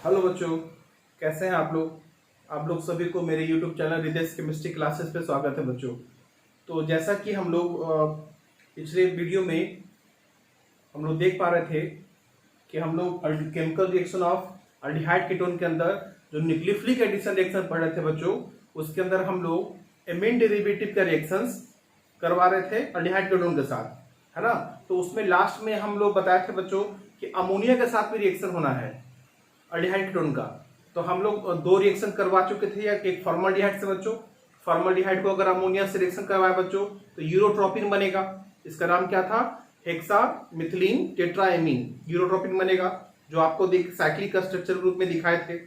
Hello बच्चों, कैसे हैं आप लोग। आप लोग सभी को मेरे YouTube channel Ridesh chemistry classes पे स्वागत है बच्चों। तो जैसा कि हम लोग पिछले वीडियो में हम लोग देख पा रहे थे कि हम लोग chemical reaction of aldehyde ketone के अंदर जो न्यूक्लियोफिलिक एडिशन रिएक्शन पढ़ रहे थे बच्चों, उसके अंदर हम लोग एमीन डेरिवेटिव का रिएक्शंस करवा रहे थे अल्डिहाइड कीटोन के साथ, है ना। तो उसमें लास्ट में हम लोग बताए थे बच्चों कि अमोनिया के साथ भी रिएक्शन होना है अल्डिहाइड कीटोन का। तो हम लोग दो रिएक्शन करवा चुके थे, एक फॉर्मल्डिहाइड से बच्चों। फॉर्मल्डिहाइड को अगर अमोनिया से रिएक्शन करवाए बच्चों तो यूरोट्रोपिन बनेगा। इसका नाम क्या था? हेक्सा मिथिलीन टेट्राएमीन यूरोट्रोपिन बनेगा, जो आपको साइक्लिक स्ट्रक्चर रूप में दिखाए थे।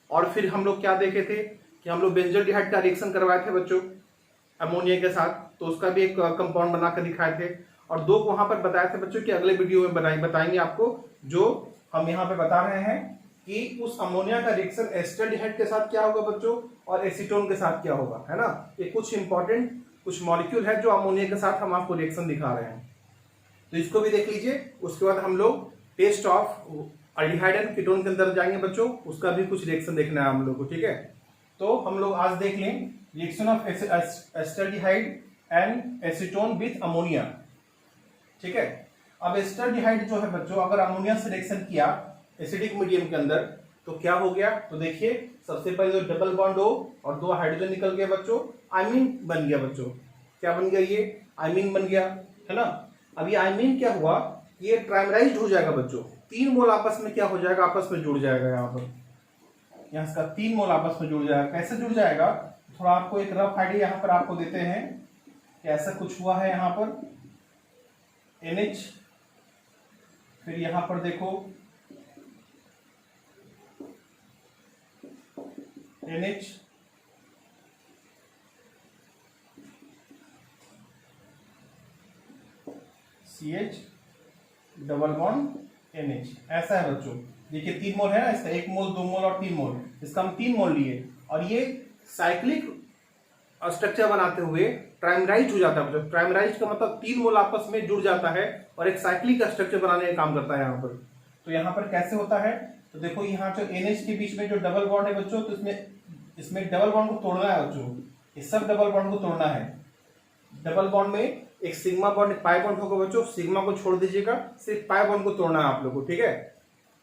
और फिर हम लोग क्या देखे थे कि हम लोग बेंजोल्डिहाइड का रिएक्शन करवाए थे बच्चों अमोनिया के साथ, तो उसका भी एक कंपाउंड बनाकर दिखाए थे। और दो वहां पर बताए थे बच्चों कि अगले वीडियो में बताएंगे आपको, जो हम यहाँ पे बता रहे हैं कि उस अमोनिया का रिएक्शन एस्टरडिहाइड के साथ क्या होगा बच्चों और एसीटोन के साथ क्या होगा, है ना। ये कुछ इंपॉर्टेंट कुछ मॉलिक्यूल है जो अमोनिया के साथ हम आपको रिएक्शन दिखा रहे हैं, तो इसको भी देख लीजिए। उसके बाद हम लोग test of aldehyde and ketone के अंदर जाएंगे बच्चों, उसका भी कुछ रिएक्शन देखना है हम लोग को, ठीक है। तो हम लोग आज देख लें reaction of acetaldehyde and acetone with ammonia, ठीक है। अब एस्टरडिहाइड जो है बच्चों, अगर अमोनिया से रिएक्शन किया एसिडिक मीडियम के अंदर तो क्या हो गया, तो देखिए सबसे पहले जो डबल बॉन्ड हो और दो हाइड्रोजन निकल गया बच्चों, आइमीन बन गया बच्चों। क्या बन गया? ये आइमीन बन गया, है ना। अब ये आइमीन क्या हुआ, ये ट्राइमराइज्ड हो जाएगा बच्चों। 3 मोल आपस में क्या हो जाएगा, आपस में जुड़ जाएगा। यहाँ पर यहाँ इसका 3 मोल आपस में जुड़ जाएगा। कैसे जुड़ जाएगा, थोड़ा आपको एक रफ आइडिया यहाँ पर आपको देते हैं कि ऐसा कुछ हुआ है। यहाँ पर NH, फिर यहाँ पर देखो NH, CH, double bond NH, ऐसा है बच्चों। देखिए 3 मोल है ना, इसका 1 मोल 2 मोल और 3 मोल, इसका हम 3 मोल लिए और ये साइक्लिक स्ट्रक्चर बनाते हुए ट्राइमराइज हो जाता है बच्चों। ट्राइमराइज का मतलब 3 मोल आपस में जुड़ जाता है और एक साइक्लिक स्ट्रक्चर बनाने का काम करता है यहाँ पर। तो यहाँ पर कैसे होता है, तो देखो यहाँ जो NH के बीच में जो डबल बॉन्ड है बच्चों, तो इसमें डबल बॉन्ड को तोड़ना है बच्चों। ये सब डबल बॉन्ड को तोड़ना है। डबल बॉन्ड में एक सिग्मा बॉन्ड एक पाई बॉन्ड होगा बच्चों, सिग्मा को छोड़ दीजिएगा, सिर्फ पाई बॉन्ड को तोड़ना है आप लोग को, ठीक है।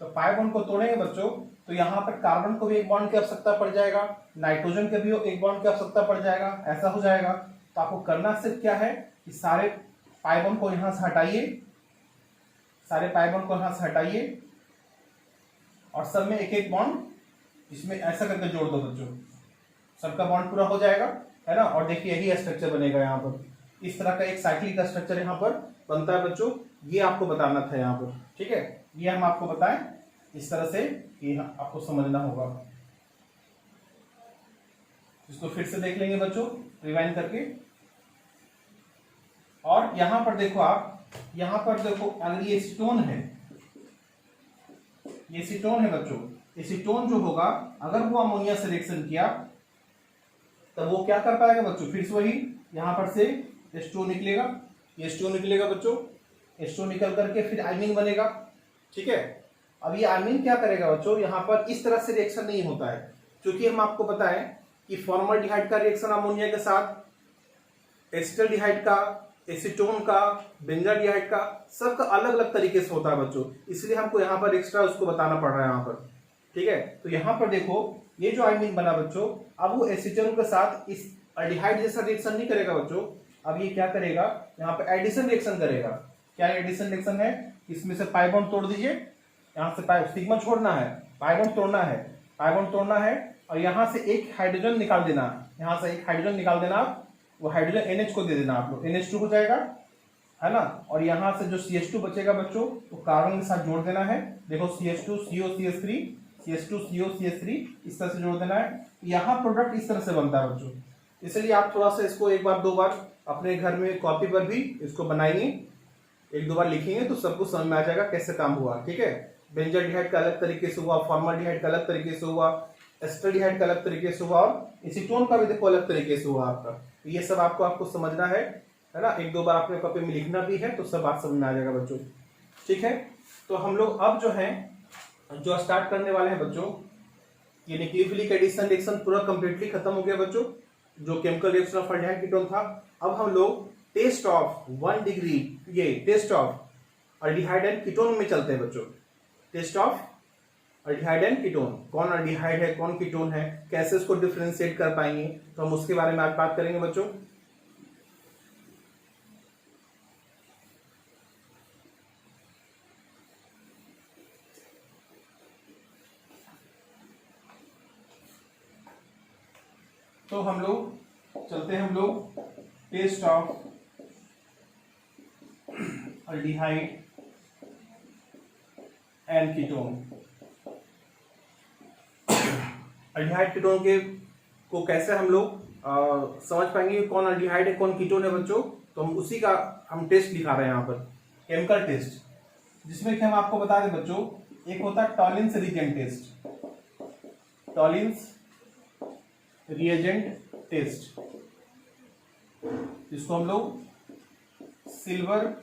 तो पाई बॉन्ड को तोड़ेंगे बच्चों तो यहाँ पर कार्बन को भी एक बॉन्ड की आवश्यकता पड़ जाएगा, नाइट्रोजन के भी एक बॉन्ड की आवश्यकता पड़ जाएगा, ऐसा हो जाएगा। तो आपको करना सिर्फ क्या है कि सारे पाई बॉन्ड को यहाँ से हटाइए, सारे पाई बॉन्ड को यहाँ से हटाइए और सब में एक एक बॉन्ड इसमें ऐसा करके जोड़ दो बच्चों, सबका बॉन्ड पूरा हो जाएगा, है ना। और देखिए यही स्ट्रक्चर बनेगा यहाँ पर, इस तरह का एक साइक्लिक स्ट्रक्चर यहाँ पर बनता है बच्चों। ये आपको बताना था यहाँ पर, ठीक है। ये हम आपको बताएं इस तरह से कि आपको समझना होगा। इसको फिर से देख लेंगे बच्चों रिवाइंड करके। और यहाँ पर देखो आप, यहाँ पर देखो अगर ये एसीटोन है, ये एसीटोन है बच्चों। एसीटोन जो होगा अगर वो अमोनिया से रिएक्शन किया तब वो क्या कर पाएगा बच्चों, फिर से वही यहाँ पर से H2 निकलेगा, ये H2 निकलेगा बच्चों। H2 निकल करके फिर आइमीन बनेगा, ठीक है। अब ये आइमीन क्या करेगा बच्चों, यहाँ पर इस तरह से रिएक्शन नहीं होता है, क्योंकि हम आपको बताएं कि फॉर्मल्डिहाइड का रिएक्शन अमोनिया के साथ, एस्टल्डिहाइड का, एसीटोन का, बेंजाल्डिहाइड का, सबका अलग अलग तरीके से होता है बच्चों। इसलिए हमको यहाँ पर एक्स्ट्रा उसको बताना पड़ रहा है यहाँ पर, ठीक है। तो यहाँ पर देखो ये जो आइमीन बना बच्चों, अब वो एसीटोन के साथ इस अल्डिहाइड जैसा रिएक्शन नहीं करेगा बच्चों। अब ये क्या करेगा, यहाँ पे एडिशन रिएक्शन करेगा। क्या एडिशन रिएक्शन है, इसमें से पाई बॉन्ड तोड़ दीजिए, यहाँ से पाई सिग्मा छोड़ना है, पाई बॉन्ड तोड़ना है, पाई बॉन्ड तोड़ना है और यहाँ से एक हाइड्रोजन निकाल देना, यहाँ से एक हाइड्रोजन निकाल देना आप, वो हाइड्रोजन NH को दे देना आप लोग, NH2 हो जाएगा, है ना। और यहाँ से जो CH2 बचेगा बच्चों तो कार्बन के साथ जोड़ देना है। देखो CH2 CO CH3, CH2 CO CH3, इस तरह से जोड़ देना है। यहाँ प्रोडक्ट इस तरह से बनता है बच्चों। इसलिए आप थोड़ा सा इसको एक बार 2 बार अपने घर में कॉपी पर भी इसको बनाइए, 1-2 बार लिखेंगे तो सबको समझ में आ जाएगा कैसे काम हुआ, ठीक है। बेंजाल्डिहाइड का अलग तरीके से हुआ, फॉर्मल्डिहाइड का अलग तरीके से हुआ, एस्टल्डिहाइड का अलग तरीके से हुआ और एसीटोन का भी देखो अलग तरीके से हुआ आपका। ये सब आपको समझना है ना। 1-2 बार अपने कॉपी में लिखना भी है तो सब बात समझ में आ जाएगा बच्चों, ठीक है। तो हम लोग अब जो है जो स्टार्ट करने वाले हैं बच्चों, ये न्यूक्लियोफिलिक एडिशन रिएक्शन पूरा कंप्लीटली खत्म हो गया बच्चों, जो chemical reaction of aldehyde ketone था। अब हम लोग टेस्ट ऑफ 1 डिग्री, ये test of aldehyde and ketone में चलते हैं बच्चों। Test of aldehyde and ketone, कौन अल्डिहाइड है कौन कीटोन है, कैसे उसको डिफरेंशिएट कर पाएंगे, तो हम उसके बारे में आज बात करेंगे बच्चों। तो हम लोग चलते हैं, हम लोग test of aldehyde and ketone. Aldehyde ketone के को कैसे हम लोग समझ पाएंगे कौन अल्डिहाइड है कौन कीटोन है बच्चों, तो हम उसी का हम टेस्ट दिखा रहे हैं यहाँ पर, केमिकल टेस्ट, जिसमें कि हम आपको बता दें बच्चों, एक होता है टॉलिंस रिएजेंट टेस्ट, टॉलिंस रिएजेंट टेस्ट, जिसको हम लोग सिल्वर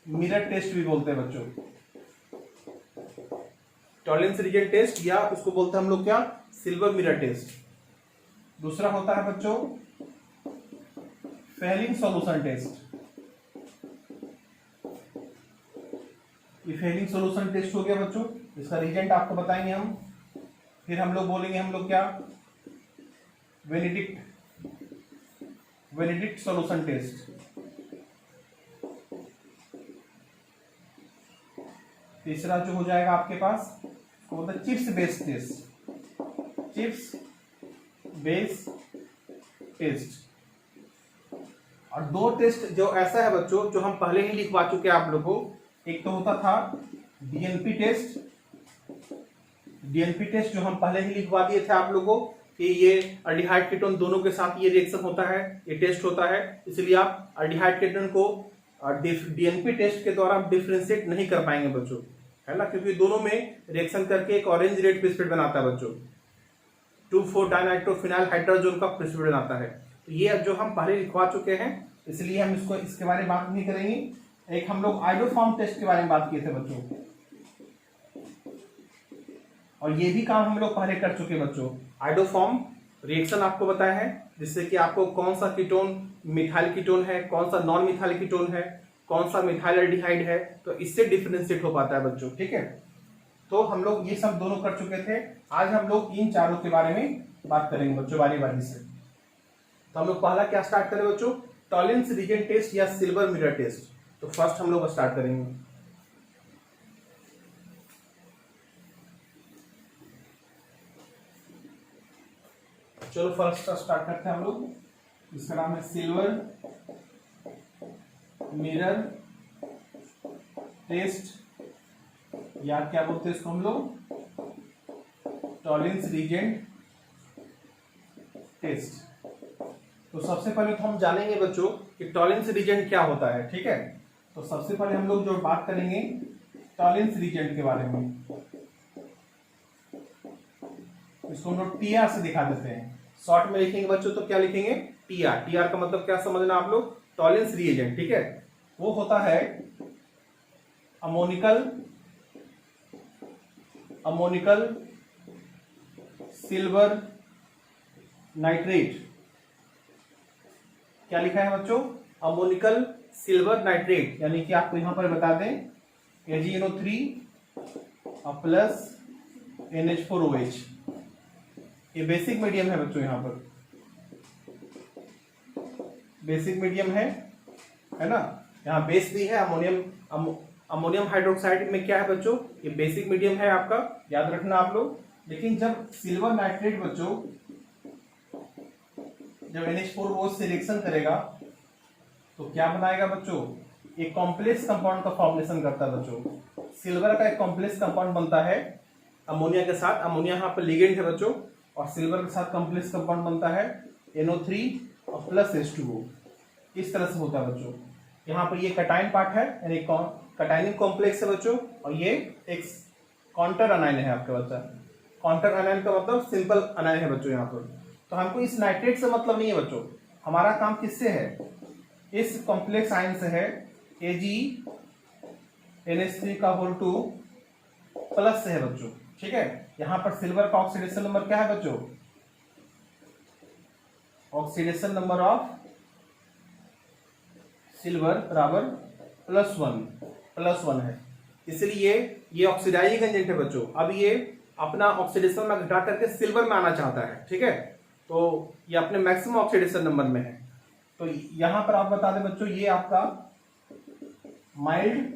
मिरर टेस्ट भी बोलते हैं बच्चों। टॉलिंस रिएजेंट टेस्ट या उसको बोलते हैं हम लोग क्या, सिल्वर मिरर टेस्ट। दूसरा होता है बच्चों फेलिंग सॉल्यूशन टेस्ट। ये फेलिंग सॉल्यूशन टेस्ट हो गया बच्चों, इसका रिएजेंट आपको बताएंगे हम। फिर हम लोग बोलेंगे हम लोग क्या, वेनेडिक्ट सॉल्यूशन टेस्ट। तीसरा जो हो जाएगा आपके पास, वो होता है Schiff's base test, Schiff's base test. और दो टेस्ट जो ऐसा है बच्चों, जो हम पहले ही लिखवा चुके हैं आप लोगों को, एक तो होता था डीएनपी टेस्ट, डीएनपी टेस्ट जो हम पहले ही लिखवा दिए थे आप लोगों को कि ये अल्डिहाइड कीटोन दोनों के साथ ये रिएक्शन होता है, ये टेस्ट होता है, इसलिए आप अल्डिहाइड कीटोन को डीएनपी टेस्ट के द्वारा डिफरेंशिएट नहीं कर पाएंगे बच्चों, है ना, क्योंकि दोनों में रिएक्शन करके एक ऑरेंज रेड प्रेसिपिटेट बनाता है बच्चों, 2,4-डाइनाइट्रोफिनाइल हाइड्रोजन का प्रेसिपिटेट बनाता है। तो ये जो हम पहले लिखवा चुके हैं, इसलिए हम इसके बारे में बात नहीं करेंगे। एक हम लोग आइडोफॉर्म टेस्ट के बारे में बात किए थे बच्चों, और ये भी काम हम लोग पहले कर चुके बच्चों। आइडोफॉर्म रिएक्शन आपको बताया है, जिससे कि आपको कौन सा कीटोन मिथाइल कीटोन है, कौन सा नॉन मिथाइल कीटोन है, कौन सा मिथाइल एल्डिहाइड है, तो इससे डिफरेंशिएट हो पाता है बच्चों, ठीक है। तो हम लोग ये सब दोनों कर चुके थे, आज हम लोग इन चारों के बारे में बात करेंगे बच्चों बारी बारी से। तो हम लोग पहला क्या स्टार्ट करें बच्चों, टॉलिंस रिएजेंट टेस्ट या सिल्वर मिरर टेस्ट। तो फर्स्ट हम लोग स्टार्ट करेंगे। चलो फर्स्ट स्टार्ट करते हैं हम लोग, इसका नाम है सिल्वर मिरर टेस्ट, या क्या बोलते हैं इसको हम लोग, टॉलिंस रिएजेंट टेस्ट। तो सबसे पहले तो हम जानेंगे बच्चों कि टॉलिंस रिएजेंट क्या होता है, ठीक है। तो सबसे पहले हम लोग जो बात करेंगे टॉलिंस रिएजेंट के बारे में, इसको हम लोग टीआर से दिखा देते हैं। शॉर्ट में लिखेंगे बच्चों तो क्या लिखेंगे, टीआर। टीआर का मतलब क्या समझना आप लोग, टॉलिंस रिएजेंट, ठीक है। वो होता है अमोनिकल सिल्वर नाइट्रेट। क्या लिखा है बच्चों, अमोनिकल सिल्वर नाइट्रेट, यानी कि आपको यहां पर बता दें AgNO3 प्लस NH4OH। ये बेसिक मीडियम है बच्चों, यहां पर बेसिक मीडियम है ना, यहाँ बेस भी है। अमोनियम हाइड्रोक्साइड में क्या है बच्चों, ये बेसिक मीडियम है आपका, याद रखना आप लोग। लेकिन जब सिल्वर नाइट्रेट बच्चों जब NH4OH से रिएक्शन करेगा तो क्या बनाएगा बच्चों, एक कॉम्प्लेक्स कंपाउंड का फॉर्मेशन करता है बच्चों। सिल्वर का एक कॉम्प्लेक्स कंपाउंड बनता है अमोनिया के साथ, अमोनिया यहाँ पर लिगेंड है बच्चों, और सिल्वर के साथ कॉम्प्लेक्स कंपाउंड बनता है NO3 और प्लस H2O। इस तरह से होता है बच्चों। यहाँ पर ये कटाइन पार्ट है, यानी कटाइनिक कॉम्प्लेक्स है बच्चों, और ये एक काउंटर अनाइन है आपका बच्चा। काउंटर अनाइन का मतलब सिंपल अनाइन है बच्चों यहाँ पर। तो हमको इस नाइट्रेट से मतलब नहीं है बच्चों, हमारा काम किससे है, इस कॉम्प्लेक्स आयन से है, AgNH3 का होल 2 प्लस से है बच्चों, ठीक है। यहाँ पर सिल्वर का ऑक्सीडेशन नंबर क्या है बच्चों, ऑक्सीडेशन नंबर ऑफ सिल्वर बराबर +1 है, इसलिए ये ऑक्सीडाइजिंग एजेंट है बच्चों। अब ये अपना ऑक्सीडेशन में घटा करके सिल्वर में आना चाहता है, ठीक है, तो ये अपने मैक्सिमम ऑक्सीडेशन नंबर में है। तो यहां पर आप बता दें बच्चों, ये आपका माइल्ड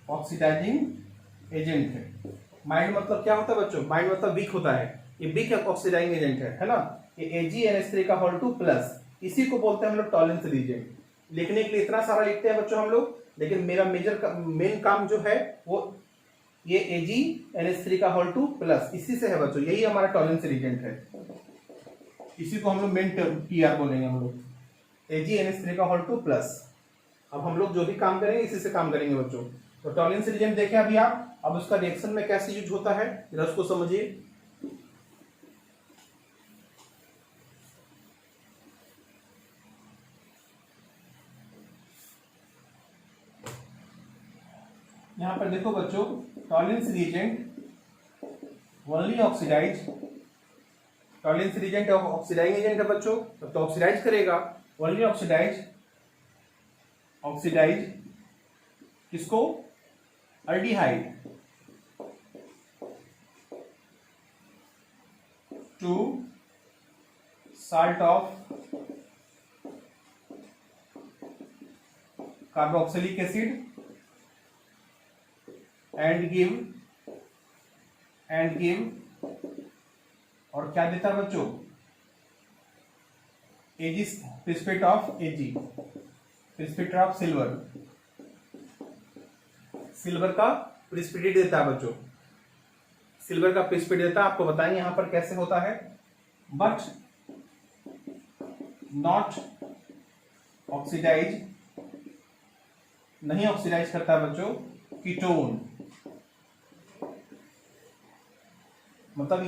ऑक्सीडाइजिंग एजेंट है। माइल्ड मतलब क्या होता है बच्चों, माइल्ड मतलब वीक होता है, ये वीक ऑक्सीडाइजिंग एजेंट है ना। ये AgNH3 इसी को बोलते हैं हम लोग टॉलरेंस रीजन। लिखने के लिए इतना सारा लिखते हैं बच्चों हम लोग, लेकिन मेरा मेन काम जो है वो ये AgNH3 इसी से है बच्चों, यही हमारा टॉलरेंस रीजेंट है। इसी को हम लोग मेन PR बोलेंगे हम लोग, AgNH3 अब हम लोग जो भी काम करेंगे इसी से काम करेंगे बच्चों। तो टॉलरेंस रीजन देखें अभी आप, अब उसका रिएक्शन में कैसे यूज होता है जरा उसको समझिए। यहां पर देखो बच्चों, Tollens reagent only oxidise, Tollens reagent oxidising agent है बच्चों, तो ऑक्सीडाइज करेगा, ओनली ऑक्सीडाइज किसको, aldehyde to salt of carboxylic acid and give और क्या देता है बच्चों, Ag प्रिसिपिटेट ऑफ सिल्वर का प्रिसिपिटेट देता है बच्चों, सिल्वर का प्रिसिपिटेट देता है। आपको बताएंगे यहां पर कैसे होता है, बट नॉट ऑक्सीडाइज, नहीं ऑक्सीडाइज करता है बच्चों कीटोन, मतलब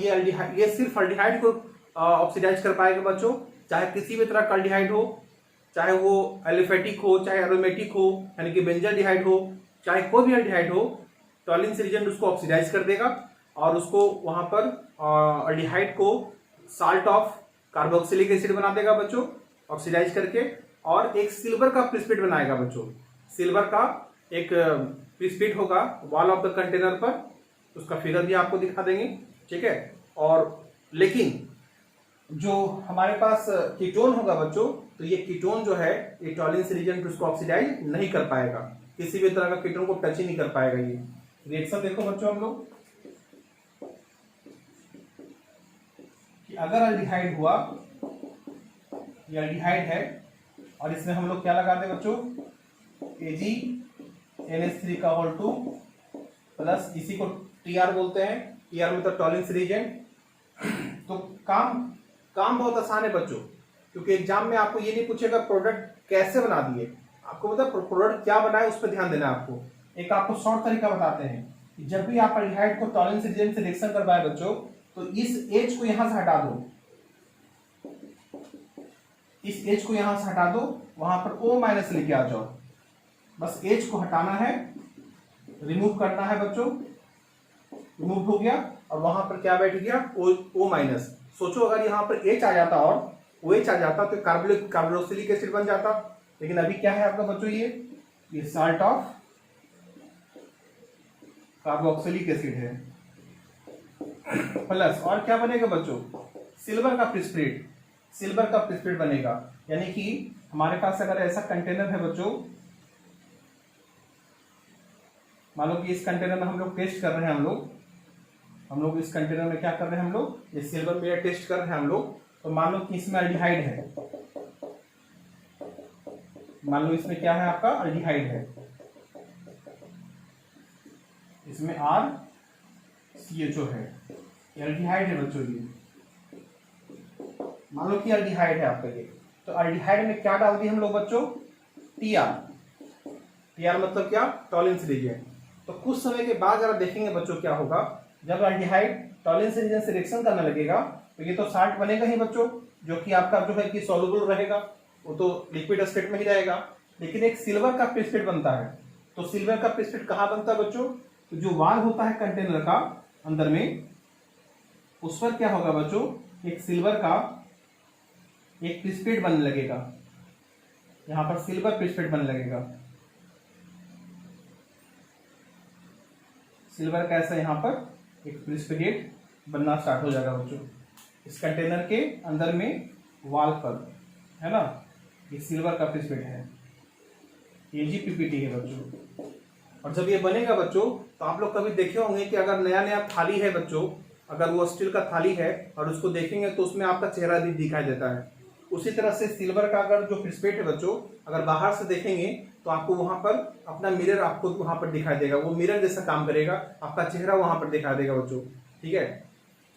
ये सिर्फ अल्डिहाइड को ऑक्सीडाइज कर पाएगा बच्चों, चाहे किसी भी तरह का अल्डिहाइड हो, चाहे वो एलिफेटिक हो, चाहे एरोमेटिक हो यानी कि बेंजाल्डिहाइड हो, चाहे कोई भी अल्डिहाइड हो, टॉलरेंस रीजन उसको ऑक्सीडाइज कर देगा और उसको वहां पर अल्डिहाइड को साल्ट ऑफ कार्बोक्सिलिक एसिड बना देगा बच्चों ऑक्सीडाइज करके, और एक सिल्वर का प्रिसिपिटेट बनाएगा बच्चों। सिल्वर का एक प्रिसिपिटेट होगा वॉल ऑफ द कंटेनर पर, उसका फिगर भी आपको दिखा देंगे, ठीक है। और लेकिन जो हमारे पास कीटोन होगा बच्चों, तो ये कीटोन जो है ये टॉलरेंस रीजन उसको ऑक्सीडाइज नहीं कर पाएगा, किसी भी तरह का कीटोन को टच ही नहीं कर पाएगा। ये रिएक्शन देखो बच्चों हम लोग कि अगर अल्डिहाइड हुआ, ये अल्डिहाइड है और इसमें हम लोग क्या लगा दे बच्चों, AgNH3 प्लस, इसी को TR बोलते हैं, TR मतलब टॉलरेंस रीजन। तो काम बहुत आसान है बच्चों, क्योंकि एग्जाम में आपको ये नहीं पूछेगा प्रोडक्ट कैसे बना दिए, आपको मतलब प्रोडक्ट क्या बनाए उस पर ध्यान देना है आपको। एक आपको शॉर्ट तरीका बताते हैं कि जब भी आप अल्डिहाइड को टॉलरेंस रीजन से रिएक्शन करवाए बच्चों, तो इस H को यहां से हटा दो, इस H को यहां से हटा दो, वहां पर O- लेके आ जाओ, बस H को हटाना है, रिमूव करना है बच्चों, रिमूव हो गया और वहां पर क्या बैठ गया, O-। सोचो अगर यहां पर H आ जाता और OH आ जाता तो कार्बोक्सिलिक एसिड बन जाता, लेकिन अभी क्या है आपका बच्चों, ये साल्ट ऑफ कार्बोक्सिलिक एसिड है प्लस, और क्या बनेगा बच्चों, सिल्वर का प्रिसिपिटेट बनेगा। यानी कि हमारे पास अगर ऐसा कंटेनर है बच्चों, मान लो कि इस कंटेनर में हम लोग टेस्ट कर रहे हैं, हम लोग इस कंटेनर में क्या कर रहे हैं, हम लोग ये सिल्वर पेयर टेस्ट कर रहे हैं हम लोग। तो मान लो कि इसमें अल्डिहाइड है, मान लो इसमें क्या है आपका, अल्डिहाइड है, इसमें RCHO है, ये अल्डिहाइड है बच्चों। ये मान लो कि अल्डिहाइड है आपका ये, तो अल्डिहाइड में क्या डाल दिए हम लोग बच्चों, TR मतलब क्या, टॉलरेंस रीजन। तो कुछ समय के बाद जरा देखेंगे बच्चों क्या होगा, जब अल्डिहाइड टॉलरेंस रीजन से रिएक्शन करने लगेगा तो ये तो साल्ट बनेगा ही बच्चों, जो कि आपका जो है कि सॉल्युबल रहेगा, वो तो लिक्विड स्टेट में ही रहेगा, लेकिन एक सिल्वर का प्रिसिपिटेट बनता है, तो सिल्वर का प्रेसिपिटेट कहाँ बनता है बच्चों? तो जो वाल होता है कंटेनर का अंदर में, उस पर क्या होगा बच्चों, एक सिल्वर का एक प्रेसिपिटेट बनने लगेगा। यहां पर सिल्वर प्रेसिपिटेट बनने लगेगा। सिल्वर का ऐसा यहां पर एक प्रेसिपिटेट बनना स्टार्ट हो जाएगा बच्चों इस कंटेनर के अंदर में, वाल पर, है ना। ये सिल्वर का प्रेसिपिटेट है, ये जी पीपीटी है बच्चों। और जब ये बनेगा बच्चों, तो आप लोग कभी देखे होंगे कि अगर नया नया थाली है बच्चों, अगर वो स्टील का थाली है और उसको देखेंगे तो उसमें आपका चेहरा भी दिखाई देता है। उसी तरह से सिल्वर का अगर जो प्रेसिपिटेट है बच्चों, अगर बाहर से देखेंगे तो आपको वहां पर अपना मिरर आपको वहां पर दिखाई देगा, वो मिरर जैसा काम करेगा, आपका चेहरा वहां पर दिखाई देगा बच्चों, ठीक है।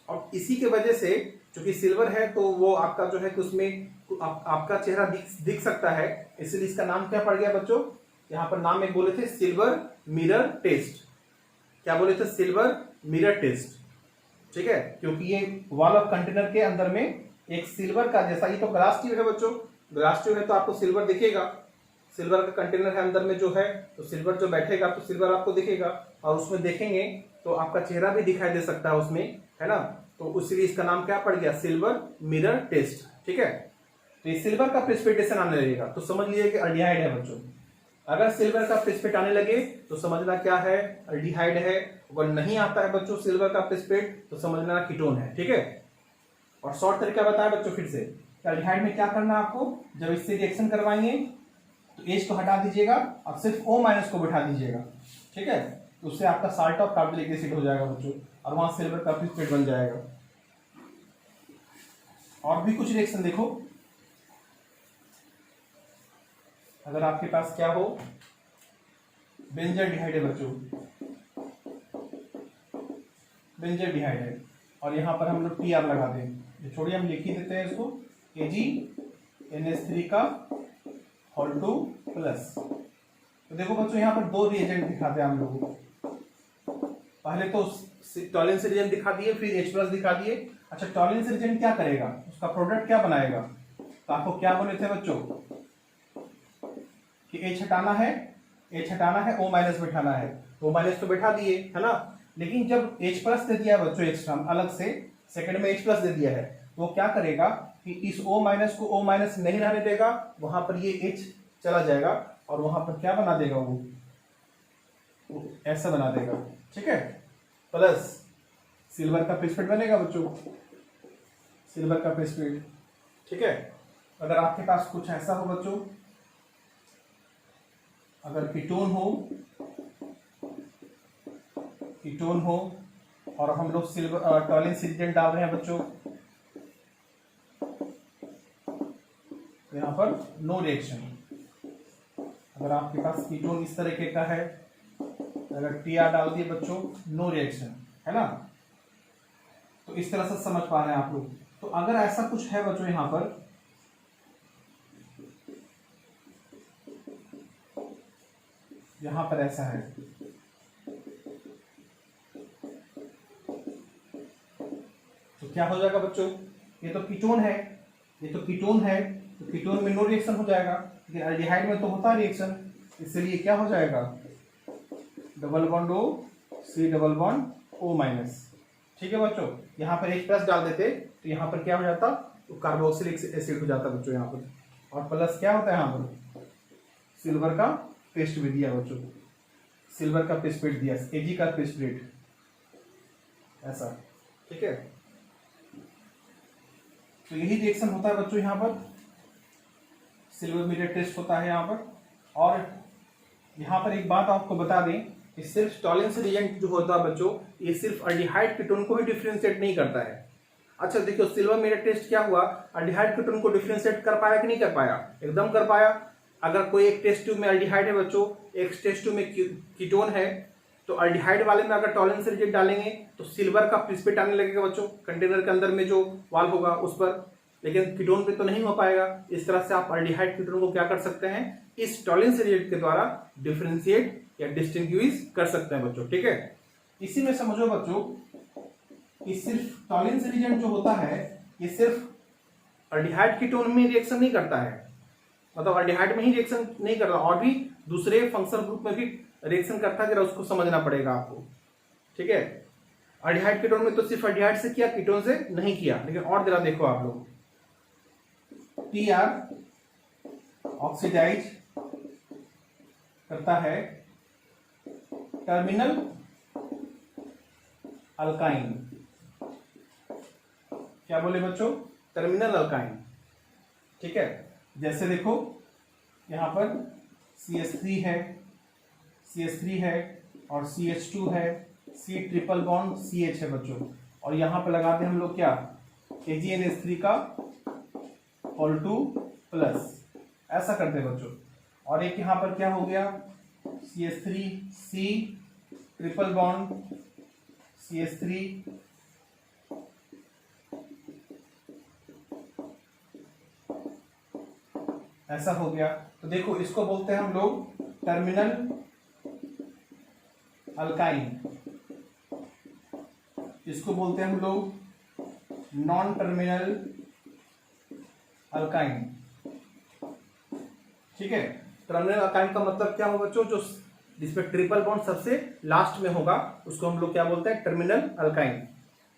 और इसी के वजह से चूंकि सिल्वर है तो वो आपका जो है कि उसमें आपका चेहरा दिख सकता है, इसलिए इसका नाम क्या पड़ गया बच्चों? यहाँ पर नाम एक बोले थे सिल्वर मिरर टेस्ट। क्या बोले थे? सिल्वर मिरर टेस्ट, ठीक है। क्योंकि ये वॉल ऑफ कंटेनर के अंदर में एक सिल्वर का जैसा, ये तो ग्लास ट्यूब है बच्चों, ग्लास ट्यूब है तो आपको सिल्वर दिखेगा, सिल्वर का कंटेनर है अंदर में जो है, तो सिल्वर जो बैठेगा तो सिल्वर आपको दिखेगा, और उसमें देखेंगे तो आपका चेहरा भी दिखाई दे सकता है उसमें, है ना। तो इसलिए इसका नाम क्या पड़ गया? सिल्वर मिरर टेस्ट, ठीक है। तो ये सिल्वर का प्रेसिपिटेशन आने लगेगा तो समझ लीजिए कि अल्डिहाइड है बच्चों। अगर सिल्वर का प्रेसिपिटेट आने लगे तो समझना क्या है? अल्डिहाइड है। अगर नहीं आता है बच्चों सिल्वर का प्रेसिपिटेट तो समझना कीटोन है, ठीक है। और शॉर्ट तरीका बताया बच्चों फिर से, अल्डिहाइड में क्या करना है आपको, जब इससे रिएक्शन करवाएंगे तो H को हटा दीजिएगा और सिर्फ O- को बिठा दीजिएगा, ठीक है। तो उससे आपका साल्ट ऑफ कार्बोनिक एसिड हो जाएगा बच्चों, और वहां सिल्वर का प्रेसिपिटेट बन जाएगा। और भी कुछ रिएक्शन देखो, अगर आपके पास क्या हो, बेंजल्डिहाइड है बच्चों, बेंजल्डिहाइड है, और यहां पर हम लोग PR लगा दें, छोड़िए हम लिख ही देते हैं इसको, KgNH3 का होल 2 प्लस। तो देखो बच्चों यहाँ पर दो रिएजेंट दिखाते हैं हम लोगों को, पहले तो टॉलेंस रिएजेंट दिखा दिए, फिर H+ दिखा दिए। अच्छा, टॉलेंस रिएजेंट क्या करेगा, उसका प्रोडक्ट क्या बनाएगा? तो आपको क्या बोले थे बच्चों कि H हटाना है, O- बैठाना है, O- तो बैठा दिए, है ना। लेकिन जब H+ दे दिया बच्चों एक्स्ट्रा अलग से, सेकंड में H+ दे दिया है, तो वो क्या करेगा कि इस O- को O- नहीं रहने देगा, वहां पर ये H चला जाएगा और वहां पर क्या बना देगा, वो ऐसा बना देगा, ठीक है। प्लस सिल्वर का प्रेसिपिटेट बनेगा बच्चों, सिल्वर का प्रेसिपिटेट, ठीक है। अगर आपके पास कुछ ऐसा हो बच्चों, अगर कीटोन हो और हम लोग सिल्वर टॉलेंस रिएजेंट डाल रहे हैं बच्चों, यहाँ पर नो रिएक्शन। अगर आपके पास कीटोन इस तरीके का है, अगर TR डाल दिए बच्चों, नो रिएक्शन, है ना। तो इस तरह से समझ पा रहे हैं आप लोग। तो अगर ऐसा कुछ है बच्चों, यहां पर ऐसा है, तो क्या हो जाएगा बच्चों? ये तो कीटोन है, तो कीटोन में नो रिएक्शन हो जाएगा, लेकिन अल्डिहाइड में तो होता है रिएक्शन, इसलिए क्या हो जाएगा? Double bond O, C double bond O-, ठीक है बच्चों। यहाँ पर H+ डाल देते तो यहाँ पर क्या हो जाता? तो कार्बोक्सिलिक एसिड हो जाता बच्चों यहाँ पर, और प्लस क्या होता है यहाँ पर? सिल्वर का पेस्ट भी दिया बच्चों, सिल्वर का प्रेसिपिटेट दिया, Ag का प्रेसिपिटेट, ऐसा, ठीक है। तो यही रिएक्शन होता है बच्चों यहाँ पर, सिल्वर मिरर टेस्ट होता है यहाँ पर। और यहाँ पर एक बात आपको बता दें कि सिर्फ टॉलेंस रिएजेंट जो होता है बच्चों, ये सिर्फ अल्डिहाइड कीटोन को ही डिफरेंशिएट नहीं करता है। अच्छा देखियो, सिल्वर मिरर टेस्ट क्या हुआ, अल्डिहाइड कीटोन को डिफरेंशिएट कर पाया कि नहीं कर पाया? एकदम कर पाया। अगर कोई एक टेस्ट ट्यूब में अल्डिहाइड है बच्चों, एक टेस्ट ट्यूब में कीटोन है, तो अल्डिहाइड वाले में अगर टॉलेंस रिएजेंट डालेंगे तो सिल्वर का प्रेसिपिटेट आने लगेगा बच्चों, कंटेनर के अंदर में जो वाल होगा उस पर, लेकिन कीटोन पे तो नहीं हो पाएगा। इस तरह से आप अल्डिहाइड कीटोन को क्या कर सकते हैं, इस टॉलेंस रिएजेंट के द्वारा डिफरेंशिएट या डिस्टिंग्विश कर सकते हैं बच्चों, ठीक है। इसी में समझो बच्चों कि सिर्फ टॉलेंस रिएजेंट जो होता है, ये सिर्फ अल्डिहाइड कीटोन में रिएक्शन नहीं करता है, मतलब अल्डिहाइड में ही रिएक्शन नहीं करता, और भी दूसरे फंक्शनल ग्रुप में भी रिएक्शन करता है, जरा उसको समझना पड़ेगा आपको, ठीक है। एल्डिहाइड कीटोन में तो सिर्फ एल्डिहाइड से किया, कीटोन से नहीं किया। लेकिन और जरा देखो आप लोग, Tr ऑक्सीडाइज करता है टर्मिनल अल्काइन। क्या बोले बच्चों? टर्मिनल अल्काइन, ठीक है। जैसे देखो यहां पर CH3 है, CH3 है और CH2 है, C ट्रिपल बॉन्ड CH है बच्चों, और यहां पर लगा दें हम लोग क्या, AgNH3 का होल 2 प्लस, ऐसा करते हैं बच्चों। और एक यहां पर क्या हो गया, CH3 C triple bond CH3 ऐसा हो गया। तो देखो इसको बोलते हैं हम लोग टर्मिनल अल्काइन, इसको बोलते हैं हम लोग नॉन टर्मिनल अल्काइन, ठीक है। टर्मिनल अल्काइन का मतलब क्या होगा बच्चों, जो जिसमें ट्रिपल बॉन्ड सबसे लास्ट में होगा उसको हम लोग क्या बोलते हैं, टर्मिनल अल्काइन।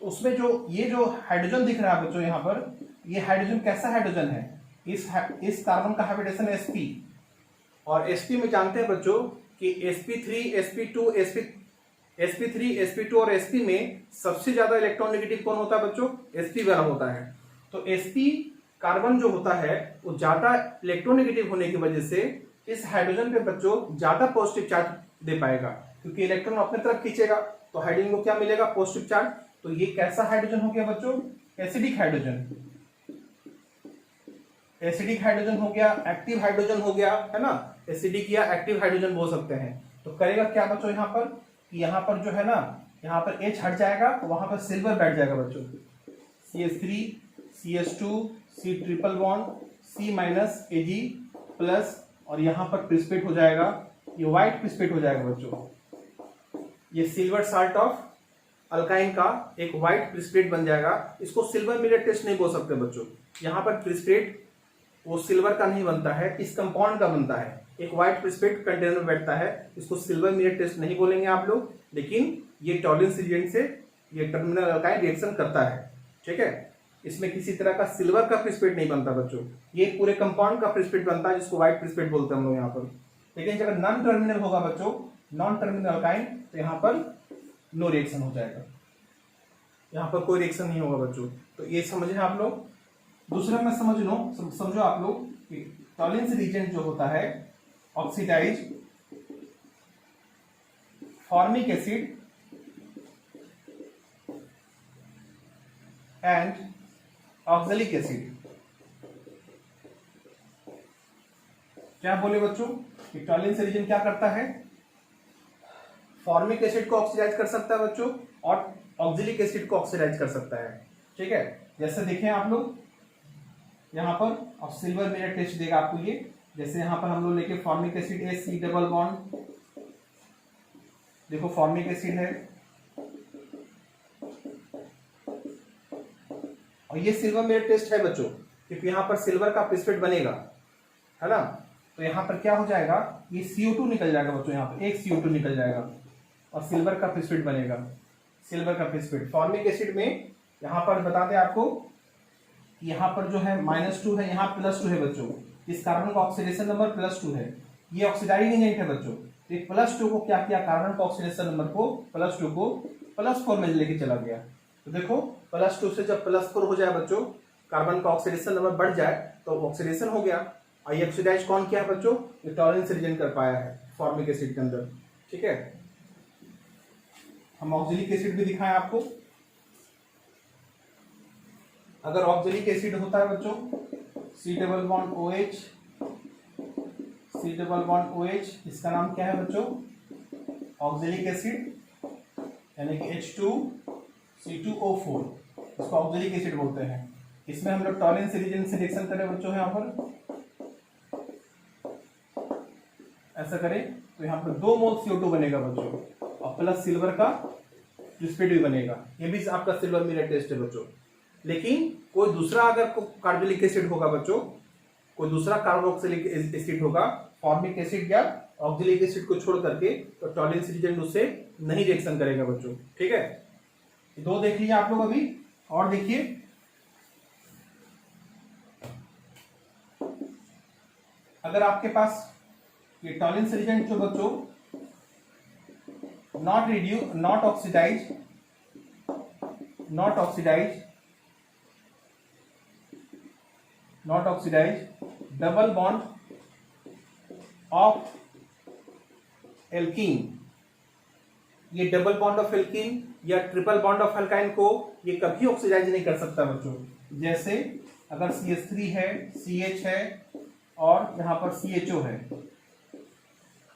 तो उसमें जो ये जो हाइड्रोजन दिख रहा है बच्चों यहाँ पर, ये हाइड्रोजन कैसा हाइड्रोजन है, इस कार्बन का हाइब्रिडेशन है sp, और sp में जानते हैं बच्चों कि sp3 sp2 sp3 sp2 और sp में सबसे ज्यादा इलेक्ट्रॉन नेगेटिव कौन होता है बच्चों, sp वाला होता है। तो sp कार्बन जो होता है वो ज्यादा इलेक्ट्रोनेगेटिव होने की वजह से इस हाइड्रोजन पे बच्चों ज्यादा पॉजिटिव चार्ज दे पाएगा, क्योंकि इलेक्ट्रॉन अपने तरफ खींचेगा तो हाइड्रोजन को क्या मिलेगा, पॉजिटिव चार्ज। तो ये कैसा हाइड्रोजन हो गया बच्चों, एसिडिक हाइड्रोजन, एसिडिक हाइड्रोजन हो गया, एक्टिव हाइड्रोजन हो गया, है ना, एसिडिक या एक्टिव हाइड्रोजन बोल सकते हैं। तो करेगा क्या बच्चों यहाँ पर, कि यहाँ पर जो है ना, यहाँ पर H हट जाएगा तो वहां पर सिल्वर बैठ जाएगा बच्चों, CH3 CH2 C triple bond C minus Ag plus, और यहाँ पर प्रिसिपिटेट हो जाएगा, ये व्हाइट प्रिसिपिटेट हो जाएगा बच्चों, ये सिल्वर साल्ट ऑफ अल्काइन का एक व्हाइट प्रिसिपिटेट बन जाएगा। इसको सिल्वर मिरर टेस्ट नहीं बोल सकते बच्चों, यहाँ पर प्रिसिपिटेट वो सिल्वर का नहीं बनता है, इस कंपाउंड का बनता है, एक व्हाइट प्रिसिपिटेट कंटेनर में बैठता है, इसको सिल्वर मिरर टेस्ट नहीं बोलेंगे आप लोग। लेकिन ये टॉलरेंस रिएजेंट से ये टर्मिनल अल्काइन रिएक्शन करता है, ठीक है। इसमें किसी तरह का सिल्वर का प्रिसिपिटेट नहीं बनता बच्चों, ये पूरे कंपाउंड का प्रिसिपिटेट बनता है, जिसको व्हाइट प्रिसिपिटेट बोलते हैं हम लोग यहाँ पर। लेकिन अगर नॉन टर्मिनल होगा बच्चों, नॉन टर्मिनल अल्काइन, तो यहाँ पर नो रिएक्शन हो जाएगा, यहाँ पर कोई रिएक्शन नहीं होगा बच्चों। तो ये समझे आप लोग। दूसरा में समझो आप लोग कि टॉलरेंस रिएजेंट जो होता है, oxidise formic acid and oxalic acid. क्या बोले बच्चों कि टॉलरेंस रिएजेंट क्या करता है, फॉर्मिक एसिड को ऑक्सीडाइज कर सकता है बच्चों, और ऑक्सैलिक एसिड को ऑक्सीडाइज कर सकता है, ठीक है। जैसे देखें आप लोग यहाँ पर, और सिल्वर मिरर टेस्ट देगा आपको ये, जैसे यहाँ पर हम लोग लेके फॉर्मिक एसिड है, C डबल बॉन्ड, देखो फॉर्मिक एसिड है, और ये सिल्वर मिरर टेस्ट है बच्चों, क्योंकि यहाँ पर सिल्वर का प्रिसिपिटेट बनेगा, है ना। तो यहाँ पर क्या हो जाएगा, ये CO2 निकल जाएगा बच्चों, यहाँ पर एक CO2 निकल जाएगा और सिल्वर का प्रिसिपिटेट बनेगा, सिल्वर का प्रिसिपिटेट। फॉर्मिक एसिड में यहाँ पर बता दें आपको, यहाँ पर जो है -2 है, यहाँ +2 है बच्चों, इस कार्बन का ऑक्सीडेशन नंबर +2 है, ये ऑक्सीडाइजिंग एजेंट है बच्चों। तो एक +2 को क्या किया, कार्बन का ऑक्सीडेशन नंबर को +2 को +4 में लेके चला गया। तो देखो +2 से जब +4 हो जाए बच्चों, कार्बन का ऑक्सीडेशन नंबर बढ़ जाए तो ऑक्सीडेशन हो गया, और ये ऑक्सीडाइज कौन किया बच्चों, ये टॉलरेंस रिएजेंट कर पाया है फॉर्मिक एसिड के अंदर, ठीक है। हम ऑक्सैलिक एसिड भी दिखाएं आपको। अगर ऑक्सैलिक एसिड होता है बच्चों, C double bond OH, C double bond OH, इसका नाम क्या है बच्चों, ऑक्सैलिक एसिड, यानी कि H2C2O4, इसको ऑक्सैलिक एसिड बोलते हैं। इसमें हम लोग टॉलरेंस रिएजेंट से रिएक्शन करें बच्चों, यहाँ पर ऐसा करें तो यहाँ पर 2 मोल CO2 बनेगा बच्चों, और प्लस सिल्वर का प्रिसिपिटेट भी बनेगा, ये भी आपका सिल्वर मिरर टेस्ट है बच्चों। लेकिन कोई दूसरा अगर कार्बोक्सिलिक एसिड होगा बच्चों, कोई दूसरा कार्बोक्सिलिक एसिड होगा, फॉर्मिक एसिड या ऑक्जेलिक एसिड को छोड़ करके, तो टॉलिन्स रिएजेंट उससे नहीं रिएक्शन करेगा बच्चों। ठीक है, दो देख लीजिए आप लोग अभी, और देखिए अगर आपके पास ये टॉलिन्स रिएजेंट जो बच्चों not oxidise double bond of alkene, ये डबल बॉन्ड ऑफ एल्कीन या ट्रिपल बॉन्ड ऑफ अल्काइन को ये कभी ऑक्सीडाइज नहीं कर सकता बच्चों। जैसे अगर CH3 है, CH है और यहां पर CHO है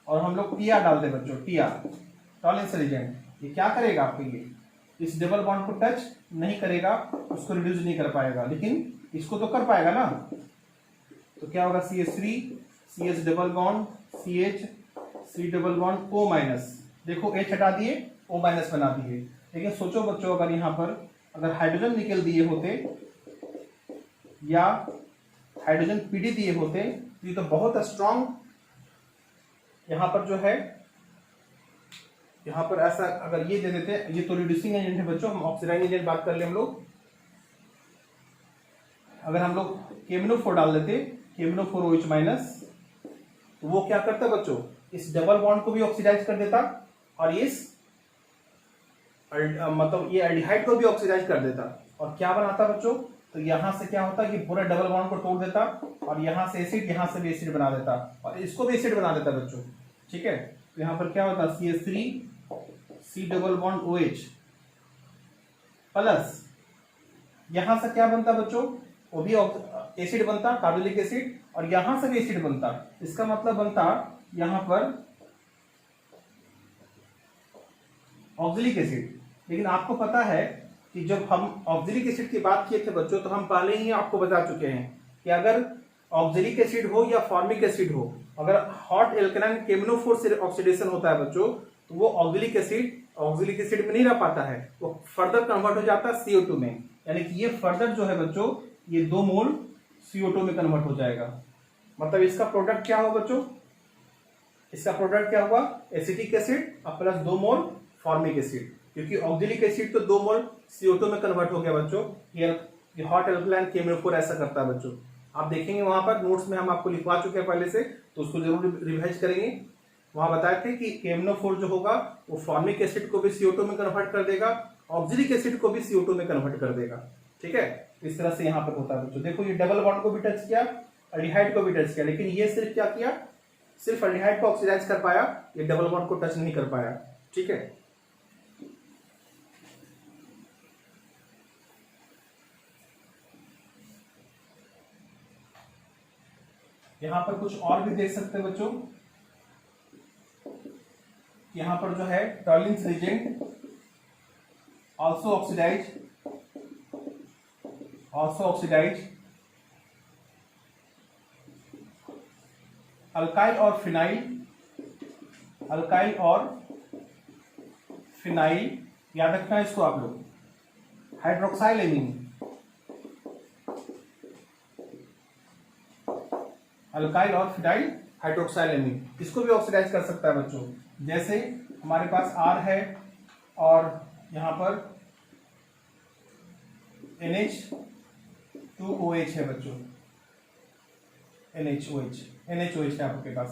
और हम लोग Tr डालते हैं बच्चों, Tr टॉलिन्स रिएजेंट, ये क्या करेगा आपके लिए, इस डबल बॉन्ड को टच नहीं करेगा, उसको रिड्यूस नहीं कर पाएगा, लेकिन इसको तो कर पाएगा ना। तो क्या होगा, CH3 CH double bond CH C double bond O minus, देखो H हटा दिए O माइनस बना दिए। लेकिन सोचो बच्चों अगर यहाँ पर अगर हाइड्रोजन निकल दिए होते या हाइड्रोजन PD दिए होते तो ये तो बहुत स्ट्रांग यहाँ पर जो है, यहाँ पर ऐसा अगर ये दे देते, ये तो रिड्यूसिंग एजेंट है बच्चों, हम ऑक्सीडाइजिंग एजेंट बात कर ले हम लोग। अगर हम लोग KMnO4 डाल देते, KMnO4OH माइनस, तो वो क्या करता बच्चों, इस डबल बॉन्ड को भी ऑक्सीडाइज कर देता और इस मतलब ये एल्डिहाइड को भी ऑक्सीडाइज कर देता, और क्या बनाता बच्चों, तो यहां से क्या होता कि पूरा डबल बॉन्ड को तोड़ देता और यहां से एसिड, यहां से भी एसिड बना देता और इसको भी एसिड बना देता बच्चों। ठीक है, तो यहां पर क्या होता, CH3 C double bond OH plus यहां से क्या बनता बच्चों, वो भी एसिड बनता, कार्बोनिक एसिड, और यहां से भी एसिड बनता। इसका मतलब बनता यहां पर ऑक्जेलिक एसिड। लेकिन आपको पता है कि जब हम ऑक्जेलिक एसिड की बात किए थे बच्चों, तो हम पहले ही आपको बता चुके हैं कि अगर ऑक्जेलिक एसिड हो या फॉर्मिक एसिड हो, अगर हॉट एल्कलाइन KMnO4 से ऑक्सीडेशन होता है बच्चों, तो वो ऑक्जेलिक एसिड में नहीं रह पाता है, वो फर्दर कन्वर्ट हो जाता है CO2 में। यानी कि ये फर्दर जो है बच्चों, ये 2 मोल CO2 में कन्वर्ट हो जाएगा। मतलब इसका प्रोडक्ट क्या हुआ बच्चों, इसका प्रोडक्ट क्या हुआ, एसिटिक एसिड और प्लस 2 मोल फॉर्मिक एसिड, क्योंकि ऑक्जेलिक एसिड तो 2 मोल CO2 में कन्वर्ट हो गया बच्चों। ये हॉट एल्कलाइन KMnO4 ऐसा करता है बच्चों। आप देखेंगे वहां पर नोट्स में हम आपको लिखवा चुके हैं पहले से, तो उसको जरूर रिवाइज करेंगे। वहां बताए थे कि KMnO4 जो होगा वो फॉर्मिक एसिड को भी CO2 में कन्वर्ट कर देगा, ऑक्जेलिक एसिड को भी CO2 में कन्वर्ट कर देगा। ठीक है, इस तरह से यहाँ पर होता है बच्चों। देखो ये डबल बॉन्ड को भी टच किया, एल्डिहाइड को भी टच किया, लेकिन ये सिर्फ क्या किया, सिर्फ एल्डिहाइड को ऑक्सीडाइज कर पाया, ये डबल बॉन्ड को टच नहीं कर पाया। ठीक है, यहां पर कुछ और भी देख सकते हैं बच्चों। यहां पर जो है Tollens reagent also oxidise alkyl और फिनाइल, याद रखना है इसको आप लोग, हाइड्रोक्साइल एमीन, अल्काइल और फिनाइल हाइड्रोक्साइल एमीन, इसको भी ऑक्सीडाइज कर सकता है बच्चों। जैसे हमारे पास R है और यहां पर NH2OH है बच्चों, NHOH है आपके पास।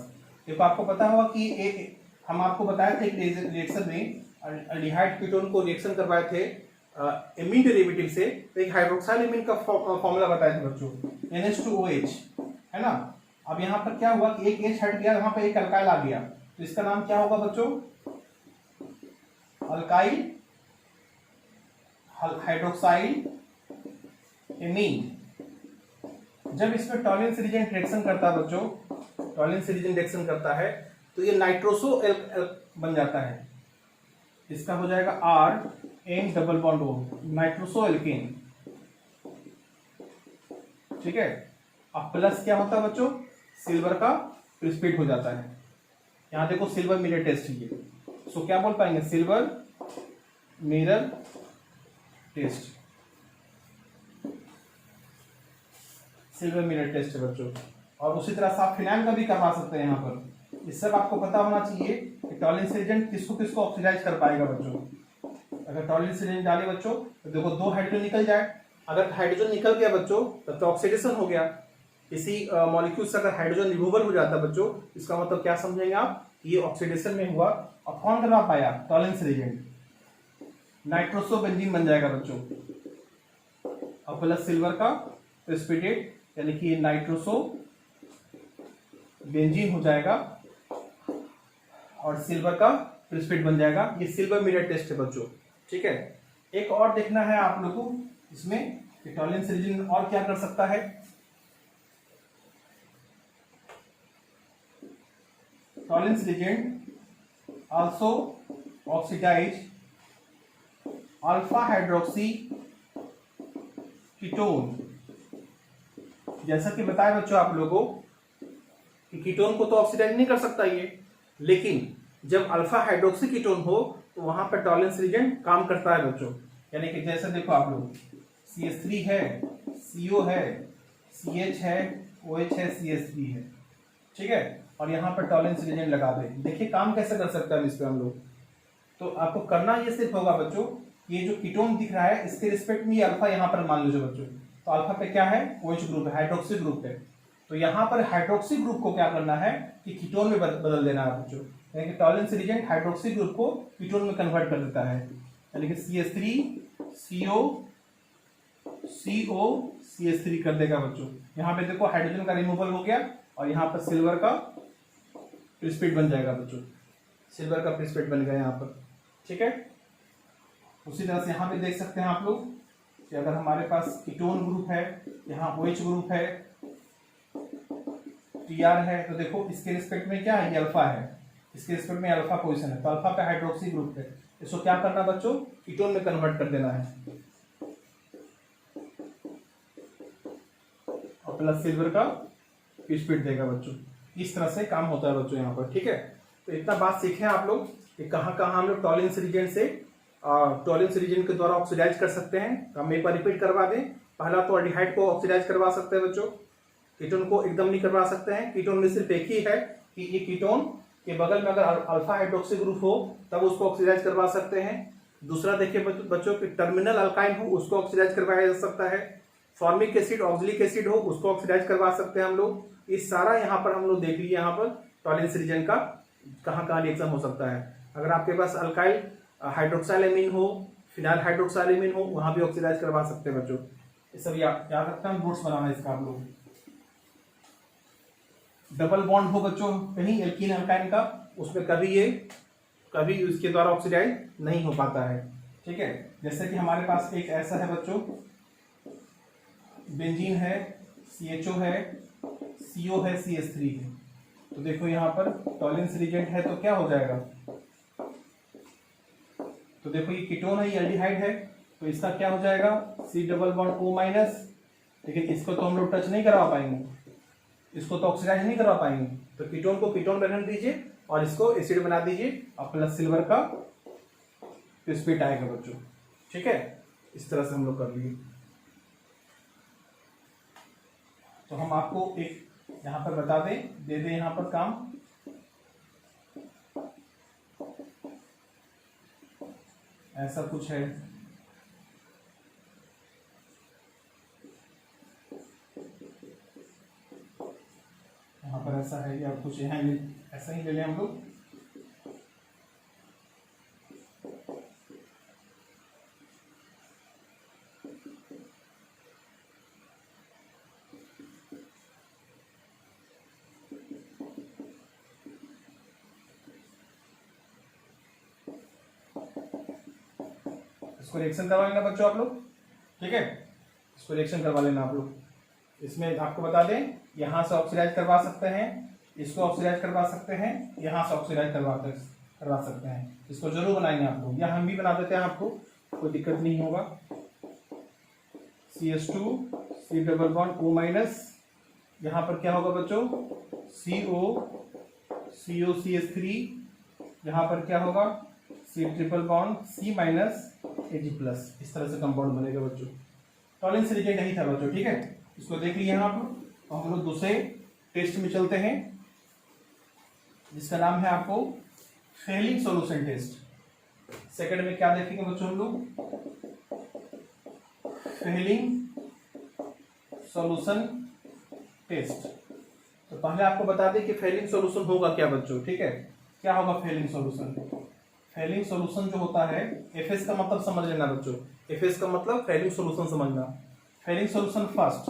देखो आपको पता होगा कि हम आपको बताए थे रिएक्शन में एल्डिहाइड कीटोन को रिएक्शन करवाए थे एमीन डेरिवेटिव से, तो एक हाइड्रोक्साइल एमीन का फॉर्मूला बताए थे बच्चों, NH2OH, है ना। अब यहाँ पर क्या हुआ कि एक H हट गया, यहाँ पे एक अल्काइल आ गया, तो इसका नाम क्या होगा बच्चों, अल्काइल हाइड्रोक्साइल एमीन। जब इसमें टॉलिन्स रिएजेंट रिएक्शन करता है बच्चों, टॉलिन्स रिएजेंट रिएक्शन करता है तो ये नाइट्रोसो बन जाता है, इसका हो जाएगा RN double bond O, nitroso alkane. ठीक है, अब प्लस क्या होता है बच्चों, सिल्वर का प्रिसिपिटेट हो जाता है। यहां देखो सिल्वर मिरर टेस्ट ये, सो क्या बोल पाएंगे, silver mirror test, silver mirror test है बच्चों। और उसी तरह से आप फिनाइल का भी करवा सकते हैं यहाँ पर, ये सब आपको पता होना चाहिए कि टॉलरेंस रीजन किसको किसको ऑक्सीडाइज कर पाएगा बच्चों। अगर टॉलरेंस रीजन डाले बच्चों तो देखो 2 हाइड्रोजन निकल जाए। अगर हाइड्रोजन निकल गया बच्चों तब तो ऑक्सीडेशन हो गया। इसी मॉलिक्यूल से अगर हाइड्रोजन रिमूवल हो जाता बच्चों, इसका मतलब क्या समझेंगे आप, ये ऑक्सीडेशन में हुआ। और कौन करवा पाया, टॉलरेंस रीजन, नाइट्रोसो बेंजीन बन जाएगा बच्चों। और प्लस सिल्वर का प्रेसिपिटेट, यानी कि नाइट्रोसो बेंजीन हो जाएगा और सिल्वर का प्रेसिपिटेट बन जाएगा। ये सिल्वर मिरर टेस्ट है बच्चों, ठीक है। एक और देखना है आप लोगों को इसमें कि टॉलरेंस रीजन और क्या कर सकता है। Tollens reagent also oxidise alpha hydroxy ketone. जैसा कि बताया बच्चों आप लोगों कि कीटोन को तो ऑक्सीडाइज नहीं कर सकता ये, लेकिन जब अल्फा हाइड्रोक्सी कीटोन हो तो वहां पर टॉलरेंस रीजन काम करता है बच्चों। यानी कि जैसे देखो आप लोग CH3 है, CO है, CH है, OH है, CH3 है, ठीक है। और यहाँ पर टॉलरेंस रीजन लगा दे, देखिए काम कैसे कर सकते हैं इस पे हम लोग। तो आपको करना ये सिर्फ होगा बच्चों, ये जो कीटोन दिख रहा है इसके रिस्पेक्ट में ये अल्फा यहाँ पर मान लीजिए बच्चों। तो अल्फा पे क्या है, OH ग्रुप है, हाइड्रोक्सी ग्रुप है। तो यहाँ पर हाइड्रोक्सी ग्रुप को क्या करना है कि कीटोन में बदल देना है बच्चों। यानी कि टॉलरेंस रीजन हाइड्रोक्सी ग्रुप को कीटोन में कन्वर्ट कर देता है। यानी कि CH3 CO CO CH3 कर देगा बच्चों। यहाँ पे देखो हाइड्रोजन का रिमूवल हो गया और यहाँ पर सिल्वर का प्रेसिपिटेट बन जाएगा बच्चों। सिल्वर का प्रेसिपिटेट बन गया यहाँ पर, ठीक है। उसी तरह से यहाँ पे देख सकते हैं आप लोग कि अगर हमारे पास कीटोन ग्रुप है, यहाँ OH ग्रुप है, TR है, तो देखो इसके रिस्पेक्ट में क्या है, ये अल्फा है, इसके रिस्पेक्ट में अल्फा पोजीशन है, तो अल्फा पे हाइड्रोक्सी ग्रुप है। इसको क्या करना बच्चों, कीटोन में कन्वर्ट कर देना है और प्लस सिल्वर का प्रेसिपिटेट देगा बच्चों। इस तरह से काम होता है बच्चों यहाँ पर, ठीक है। तो इतना बात सीखे आप लोग कि कहाँ कहाँ हम लोग टॉलरेंस रीजन से टॉलरेंस रीजन के द्वारा ऑक्सीडाइज कर सकते हैं। हम एक बार रिपीट करवा दें। पहला तो एल्डिहाइड को ऑक्सीडाइज करवा सकते हैं बच्चों, कीटोन को एकदम नहीं करवा सकते हैं। कीटोन में सिर्फ एक ही है कि ये कीटोन के बगल में अगर अल्फा हाइड्रोक्सी ग्रुप हो तब उसको ऑक्सीडाइज करवा सकते हैं। दूसरा देखिए बच्चों कि टर्मिनल अल्काइन हो उसको ऑक्सीडाइज करवाया जा सकता है। फॉर्मिक एसिड ऑक्सिलिक एसिड हो उसको ऑक्सीडाइज करवा सकते हैं हम लोग। ये सारा यहाँ पर हम लोग देख लिए यहाँ पर टॉलरेंस रीजन का कहाँ कहाँ रिएक्शन हो सकता है। अगर आपके पास अल्काइल हाइड्रोक्साइलेमिन हो, फिनाइल हाइड्रोक्साइलेमिन हो, वहां भी ऑक्सीडाइज करवा सकते हैं बच्चों। ये सब याद रखते हैं, नोट्स बनाना है इसका आप लोग। डबल बॉन्ड हो बच्चों कहीं एल्कीन अल्काइन का, उसमें कभी इसके द्वारा ऑक्सीडाइज नहीं हो पाता है, ठीक है। जैसे कि हमारे पास एक ऐसा है बच्चों, बेंजीन है, CHO है, CO है, CH3 है। तो देखो यहाँ पर टॉलरेंस रीजन है तो क्या हो जाएगा, तो देखो ये कीटोन है, ये एल्डिहाइड है, तो इसका क्या हो जाएगा C डबल बॉन्ड O-। लेकिन इसको तो हम लोग टच नहीं करवा पाएंगे, इसको तो ऑक्सीडाइज नहीं करवा पाएंगे। तो कीटोन को कीटोन में रहने दीजिए और इसको एसिड बना दीजिए और प्लस सिल्वर का प्रेसिपिटेट आएगा बच्चों, ठीक है। इस तरह से हम लोग कर लिए। तो हम आपको एक यहाँ पर बता दें, दे दें यहाँ पर काम। ऐसा कुछ है, यहाँ पर ऐसा है या कुछ यहाँ ऐसा ही ले लें हम लोग। इसको रिएक्शन करवा लेना बच्चों आप लोग, ठीक है। इसको रिएक्शन करवा लेना आप लोग। इसमें आपको बता दें, यहाँ से ऑक्सीडाइज करवा सकते हैं, इसको ऑक्सीडाइज करवा सकते हैं, यहाँ से ऑक्सीडाइज करवा सकते हैं। इसको जरूर बनाएंगे आप लोग, या हम भी बना देते हैं, आपको कोई दिक्कत नहीं होगा। CH2 C double bond O-, यहाँ पर क्या होगा बच्चों, CO CH3, यहाँ पर क्या होगा C triple bond C- Ag+। इस तरह से कंपाउंड बनेगा बच्चों। टॉलरेंस रीजन नहीं था बच्चों, ठीक है। इसको देख लिया आप। तो हम लोग दूसरे टेस्ट में चलते हैं। जिसका नाम है आपको फेलिंग सॉल्यूशन टेस्ट। सेकंड में क्या देखेंगे बच्चों हम लोग, फेलिंग सॉल्यूशन टेस्ट। तो पहले आपको बता दें कि फेलिंग सॉल्यूशन होगा क्या बच्चों, ठीक है। क्या होगा फेलिंग सॉल्यूशन? फेलिंग सॉल्यूशन जो होता है, एफएस का मतलब समझ लेना बच्चों, एफएस का मतलब फेलिंग सॉल्यूशन समझना। फेलिंग सॉल्यूशन फर्स्ट,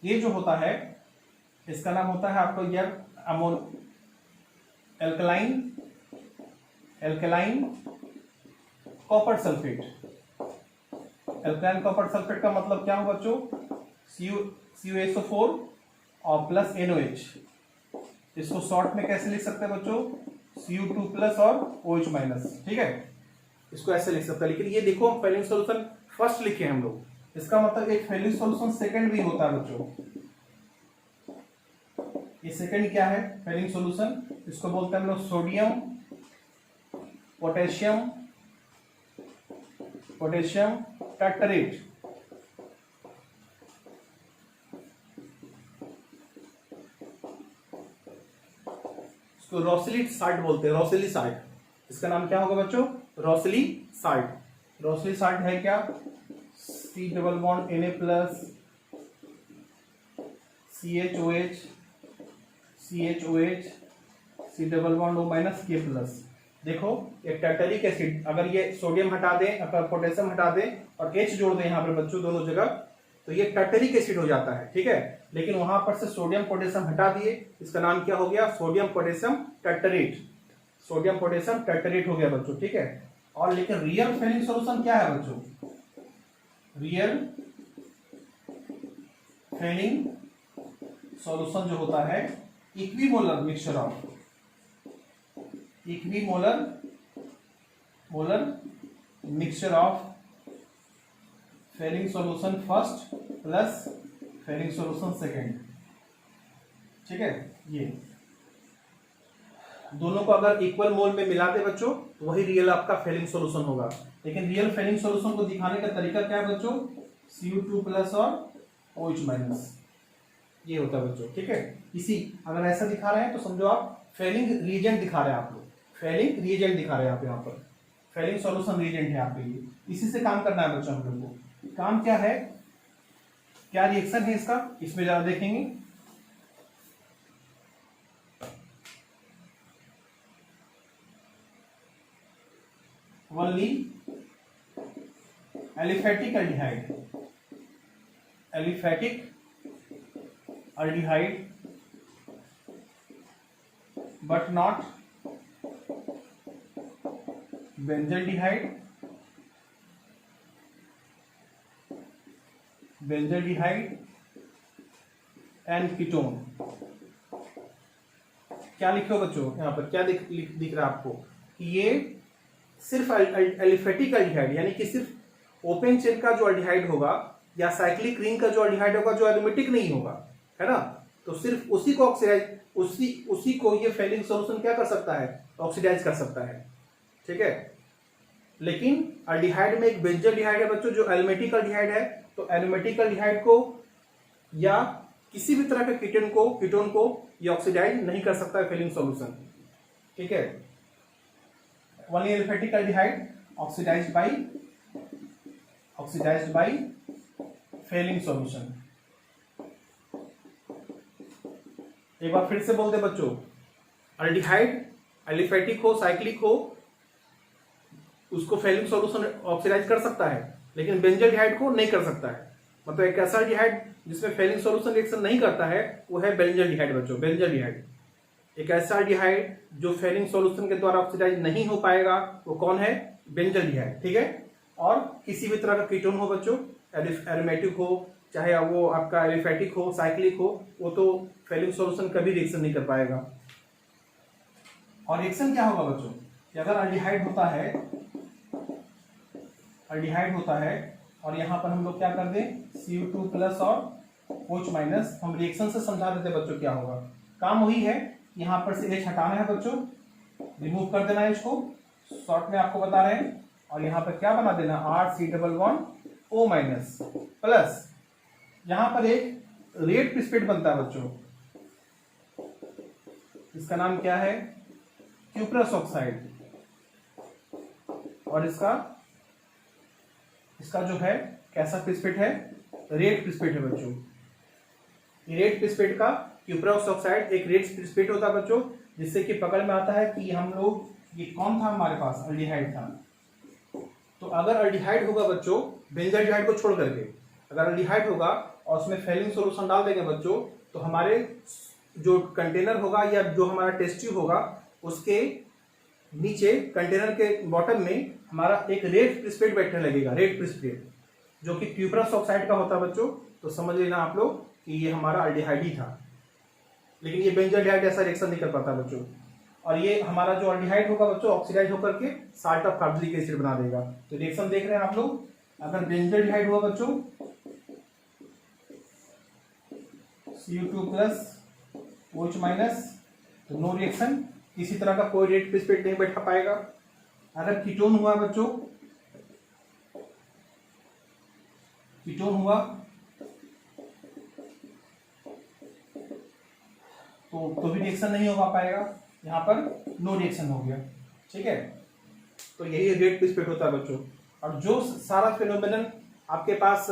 ये जो होता है इसका नाम होता है आपको यार alkaline copper sulphate. Alkaline copper sulphate का मतलब क्या हो बच्चों, CuSO4 और प्लस NOH। इसको शॉर्ट में कैसे लिख सकते हैं बच्चों, Cu2 प्लस और OH माइनस, ठीक है। इसको ऐसे लिख सकते हैं, लेकिन ये देखो हम फेलिंग सॉल्यूशन फर्स्ट लिखे हम लोग, इसका मतलब एक फेलिंग सॉल्यूशन सेकंड भी होता है बच्चों। ये सेकंड क्या है फेलिंग सॉल्यूशन, इसको बोलते हैं हम लोग सोडियम पोटेशियम टार्टरेट। इसको रोसिली साल्ट बोलते हैं, रोसिली साल्ट। इसका नाम क्या होगा बच्चों, रोसिली साल्ट। रोसिली साल्ट है क्या, C double bond Na plus CHOH C double bond O minus K plus. देखो एक टार्टरिक एसिड, अगर ये सोडियम हटा दें, अगर पोटेशियम हटा दें और H जोड़ दें यहाँ पर बच्चों दोनों जगह, तो ये टार्टरिक एसिड हो जाता है, ठीक है। लेकिन वहां पर से सोडियम पोटेशियम हटा दिए, इसका नाम क्या हो गया, sodium potassium tartrate. Sodium potassium tartrate हो गया बच्चों, ठीक है। और लेकिन रियल फेलिंग सॉल्यूशन क्या है बच्चों, रियल फेलिंग सॉल्यूशन जो होता है equimolar mixture of mixture of Fehling solution first plus Fehling solution second, ठीक है। ये दोनों को अगर इक्वल मोल में मिला दे बच्चों तो वही रियल आपका फेलिंग सॉल्यूशन होगा। लेकिन रियल फेलिंग सॉल्यूशन को दिखाने का तरीका क्या है बच्चों, Cu2 प्लस और OH माइनस, ये होता है बच्चों, ठीक है। इसी अगर ऐसा दिखा रहे हैं तो समझो आप फेलिंग रिएजेंट दिखा रहे हैं, आप लोग फेलिंग रिएजेंट दिखा रहे हैं आप, यहाँ पर फेलिंग सॉल्यूशन रिएजेंट है आपके लिए। इसी से काम करना है बच्चों हम लोग को। काम क्या है, क्या रिएक्शन है इसका, इसमें ज्यादा देखेंगे। Only aliphatic aldehyde but not benzaldehyde and ketone. क्या लिखे हो बच्चों यहाँ पर, क्या दिख रहा है आपको कि ये सिर्फ एलिफेटिक अल्डिहाइड, यानी कि सिर्फ ओपन चेन का जो अल्डिहाइड होगा या साइक्लिक रिंग का जो अल्डिहाइड होगा जो एरोमेटिक नहीं होगा, है ना, तो सिर्फ उसी को ऑक्सीडाइज उसी को ये फेलिंग सॉल्यूशन क्या कर सकता है, ऑक्सीडाइज कर सकता है, ठीक है। लेकिन अल्डिहाइड में एक बेंजल्डिहाइड है बच्चों जो एरोमेटिक अल्डिहाइड है, तो एरोमेटिक अल्डिहाइड को या किसी भी तरह के कीटोन को ये ऑक्सीडाइज नहीं कर सकता है फेलिंग सॉल्यूशन, ठीक है। Only aliphatic aldehyde oxidised by Fehling solution. एक बार फिर से बोल दे बच्चों, अल्डिहाइड एलिफेटिक हो साइक्लिक हो उसको फेलिंग सॉल्यूशन ऑक्सीडाइज कर सकता है, लेकिन बेंजल्डिहाइड को नहीं कर सकता है। मतलब एक ऐसा अल्डिहाइड जिसमें फेलिंग सॉल्यूशन रिएक्शन नहीं करता है वो है बेंजल्डिहाइड बच्चों, बेंजल्डिहाइड। एक ऐसा अल्डिहाइड जो फेलिंग सॉल्यूशन के द्वारा ऑक्सीडाइज नहीं हो पाएगा वो कौन है, बेंजल्डिहाइड, ठीक है। और किसी भी तरह का कीटोन हो बच्चों, एरोमेटिक हो चाहे वो आपका एलिफेटिक हो साइक्लिक हो, वो तो फेलिंग सॉल्यूशन कभी रिएक्शन नहीं कर पाएगा। और रिएक्शन क्या होगा बच्चों कि अगर अल्डिहाइड होता है और यहाँ पर हम लोग क्या कर दें Cu2 प्लस और OH माइनस, हम रिएक्शन से समझा देते बच्चों क्या होगा। काम वही है, यहाँ पर से H हटाना है बच्चों, रिमूव कर देना है इसको, शॉर्ट में आपको बता रहे हैं। और यहाँ पर क्या बना देना RC double bond O minus plus यहाँ पर एक रेड प्रिसिपिटेट बनता है बच्चों, इसका नाम क्या है क्यूप्रस ऑक्साइड, और इसका जो है कैसा प्रिसिपिट है, रेड प्रिसिपिट है बच्चों। रेड प्रिसिपिट का क्यूप्रस ऑक्साइड एक रेड प्रिसिपिट होता है बच्चों, जिससे कि पकड़ में आता है कि हम लोग, ये कौन था हमारे पास, अल्डिहाइड था। तो अगर अल्डिहाइड होगा बच्चों, बेंजाल्डिहाइड को छोड़ करके अगर अल्डिहाइड होगा और उसमें फेलिंग सॉल्यूशन डाल देंगे बच्चों, तो हमारे जो कंटेनर होगा या जो हमारा टेस्ट ट्यूब होगा उसके नीचे कंटेनर के बॉटम में हमारा एक रेड प्रिसिपिट बैठने लगेगा, रेड प्रिसिपिट, जो कि क्यूप्रस ऑक्साइड का होता है बच्चों। तो समझ लेना आप लोग कि ये हमारा अल्डिहाइड ही था, लेकिन ये बेंजाल्डिहाइड ऐसा रिएक्शन नहीं कर पाता बच्चों। और ये हमारा जो अल्डिहाइड होगा बच्चों, ऑक्सीडाइज होकर के साल्ट ऑफ कार्बोक्सिलिक एसिड बना देगा। तो रिएक्शन देख रहे हैं आप लोग, अगर बेंजाल्डिहाइड हुआ बच्चों Cu2 प्लस OH माइनस, तो नो रिएक्शन, किसी तरह का कोई रेड प्रिसिपिट नहीं बैठा पाएगा। अगर कीटोन हुआ बच्चों, कीटोन हुआ तो भी रिएक्शन नहीं हो पाएगा, यहाँ पर नो रिएक्शन हो गया, ठीक है। तो यही रेड प्रिसिपिट होता है बच्चों। और जो सारा फिनोमेनन आपके पास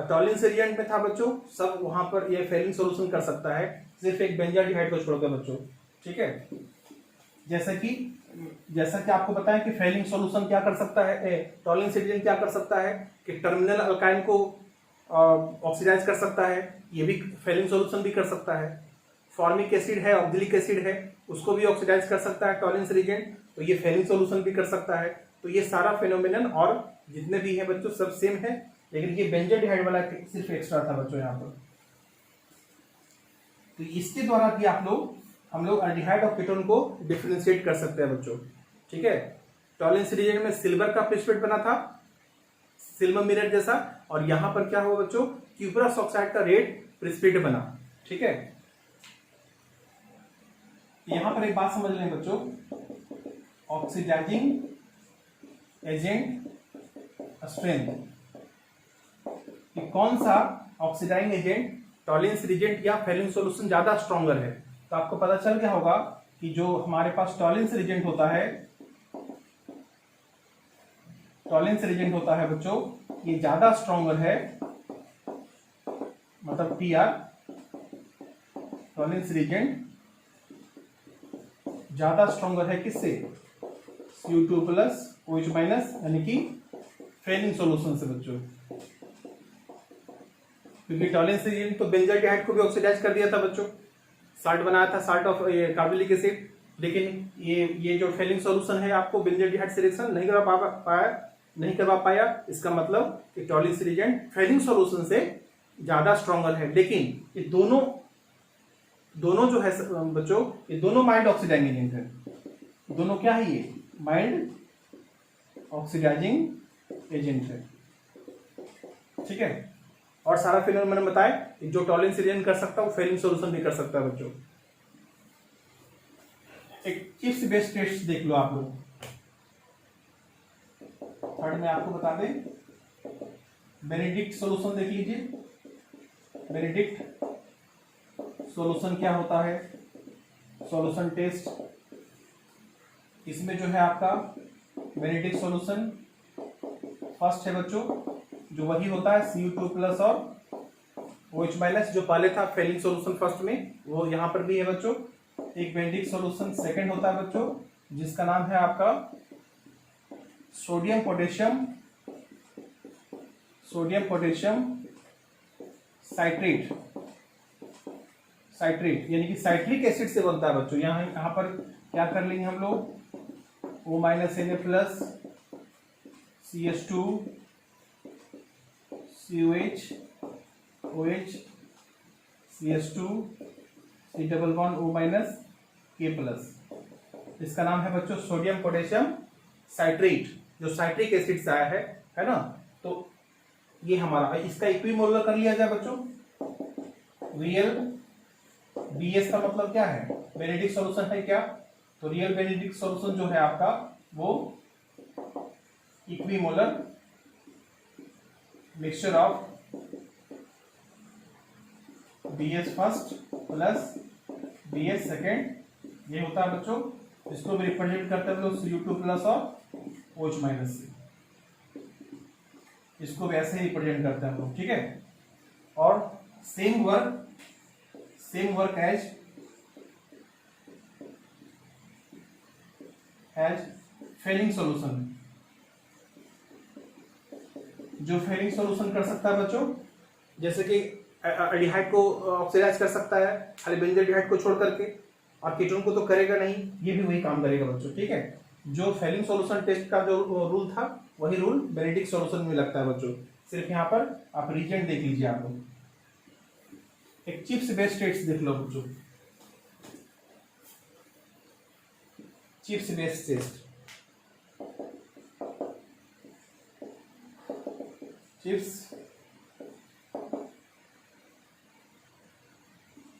टॉलिंस रिएजेंट में था बच्चों, सब वहां पर ये फेलिंग सॉल्यूशन कर सकता है, सिर्फ एक बेंजाल्डिहाइड को छोड़कर बच्चों, ठीक है। जैसा कि आपको बताया कि फेलिंग सॉल्यूशन क्या कर सकता है, टॉलिंस रिएजेंट क्या कर सकता है कि टर्मिनल अल्काइन को ऑक्सीडाइज कर सकता है, ये भी फेलिंग सॉल्यूशन भी कर सकता है। फॉर्मिक एसिड है, ऑक्जेलिक एसिड है, उसको भी ऑक्सीडाइज कर सकता है टॉलिंस रिएजेंट, तो ये फेलिंग सॉल्यूशन भी कर सकता है। तो ये सारा फिनोमेनन और जितने भी है बच्चों सब सेम है, लेकिन ये बेंजाल्डिहाइड वाला सिर्फ एक्स्ट्रा था बच्चों यहाँ पर। तो इसके द्वारा भी हम लोग अल्डिहाइड और कीटोन को डिफरेंशिएट कर सकते हैं बच्चों, ठीक है। टॉलिंस रिएजेंट में सिल्वर का प्रिसिपिट बना था, सिल्वर मिरर जैसा, और यहां पर क्या हुआ बच्चों, क्यूप्रस ऑक्साइड का रेड प्रिसिपिट बना, ठीक है। यहां पर एक बात समझ लें बच्चों, ऑक्सीडाइजिंग एजेंट स्ट्रेंथ, कि कौन सा ऑक्सीडाइजिंग एजेंट, टॉलिंस रिएजेंट या फेलिंग सॉल्यूशन ज्यादा स्ट्रॉन्गर है। तो आपको पता चल गया होगा कि जो हमारे पास टॉलिंस रिएजेंट होता है, टॉलिंस रिएजेंट होता है बच्चों, ये ज्यादा स्ट्रॉन्गर है, मतलब टीआर, टॉलिंस रिएजेंट ज्यादा स्ट्रॉन्गर है किससे, Cu2 प्लस OH माइनस, यानी कि फेलिंग सॉल्यूशन से बच्चों। क्योंकि टॉलिंस रिएजेंट तो बेंजाल्डिहाइड को भी ऑक्सीडाइज कर दिया था बच्चों, साल्ट बनाया था, साल्ट ऑफ कार्बोक्सिलिक एसिड, लेकिन ये जो फेलिंग सॉल्यूशन है आपको बेंजाल्डिहाइड से रिएक्शन नहीं करवा पाया। इसका मतलब कि टॉलिंस रिएजेंट फेलिंग सॉल्यूशन से ज्यादा स्ट्रॉन्गर है। लेकिन ये दोनों जो है बच्चों, ये दोनों माइल्ड ऑक्सीडाइजिंग एजेंट है, दोनों क्या है, ये माइल्ड ऑक्सीडाइजिंग एजेंट है, ठीक है। और सारा फिनोमेनन बताए, जो टॉलिंस रिएजेंट कर सकता है वो फेलिंग सॉल्यूशन भी कर सकता है बच्चों। एक चिप्स बेस्ड टेस्ट देख लो आप लोग, थर्ड में आपको बता दें, बेनेडिक्ट सॉल्यूशन देख लीजिए। बेनेडिक्ट सॉल्यूशन क्या होता है, सॉल्यूशन टेस्ट, इसमें जो है आपका बेनेडिक्ट सॉल्यूशन फर्स्ट है बच्चों, जो वही होता है Cu2 प्लस और OH माइनस, जो पहले था फेलिंग सॉल्यूशन फर्स्ट में, वो यहाँ पर भी है बच्चों। एक बेनेडिक्ट सॉल्यूशन सेकंड होता है बच्चों, जिसका नाम है आपका सोडियम पोटेशियम साइट्रेट, यानी कि साइट्रिक एसिड से बनता है बच्चों। यहाँ पर क्या कर लेंगे हम लोग, O minus Na plus CH2 COH OH CH2 C double bond O minus K plus, इसका नाम है बच्चों सोडियम पोटेशियम साइट्रेट, जो साइट्रिक एसिड से आया है ना। तो ये हमारा, इसका इक्विमोलर कर लिया जाए बच्चों, रियल BS का मतलब क्या है, बेनेडिक्ट सॉल्यूशन है क्या, तो रियल बेनेडिक्ट सॉल्यूशन जो है आपका वो equimolar mixture of BS first plus BS second, ये होता है बच्चों इसको भी रिप्रेजेंट करते हैं हम लोग CO2 प्लस और OH माइनस से, इसको भी ऐसे ही रिप्रेजेंट करते हैं हम लोग, ठीक है। और same work as Fehling solution, जो फेलिंग सॉल्यूशन कर सकता है बच्चों, जैसे कि एल्डिहाइड को ऑक्सीडाइज कर सकता है खाली बेंजल्डिहाइड को छोड़ करके, और कीटोन को तो करेगा नहीं, ये भी वही काम करेगा बच्चों, ठीक है। जो फेलिंग सॉल्यूशन टेस्ट का जो रूल था वही रूल बेनेडिक्ट सॉल्यूशन में लगता है बच्चों। सिर्फ यहाँ पर आप रीजेंट देख लीजिए, आप लोग एक चिप्स बेस्ड टेस्ट देख लो बच्चों, Schiff's based test, Schiff's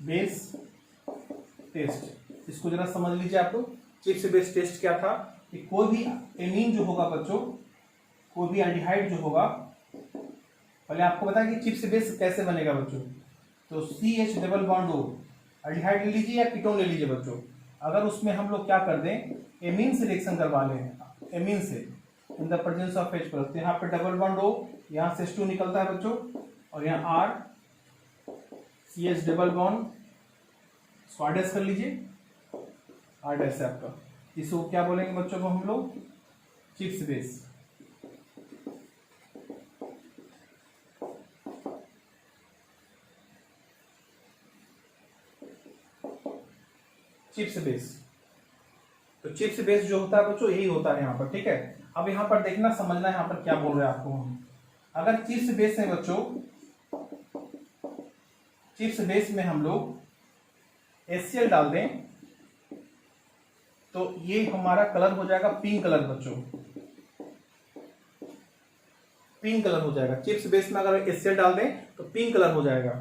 base test, इसको जरा समझ लीजिए आप लोग। चिप्स बेस टेस्ट क्या था कि कोई भी एमीन जो होगा बच्चों, कोई भी एल्डिहाइड जो होगा, पहले आपको बताया कि चिप्स बेस कैसे बनेगा बच्चों, तो CH double bond O aldehyde ले लीजिए या कीटोन ले लीजिए बच्चों, अगर उसमें हम लोग क्या कर दें, एमीन से रिएक्शन करवा लें, एमीन से in the presence of H plus, तो यहाँ पे डबल बॉन्ड O, यहाँ से H2 निकलता है बच्चों, और यहाँ R CH डबल बॉन्ड स्वाडेस कर लीजिए, R डैश है आपका, इसको क्या बोलेंगे बच्चों को हम लोग, चिप्स बेस। चिप्स बेस, तो चिप्स बेस जो होता है बच्चों यही होता है यहाँ पर, ठीक है। अब यहाँ पर देखना समझना है यहाँ पर क्या बोल रहे हैं आपको हम, अगर चिप्स बेस है बच्चों, चिप्स बेस में हम लोग HCl डाल दें तो ये हमारा कलर हो जाएगा पिंक कलर बच्चों, पिंक कलर हो जाएगा। चिप्स बेस में अगर HCl डाल दें तो पिंक कलर हो जाएगा।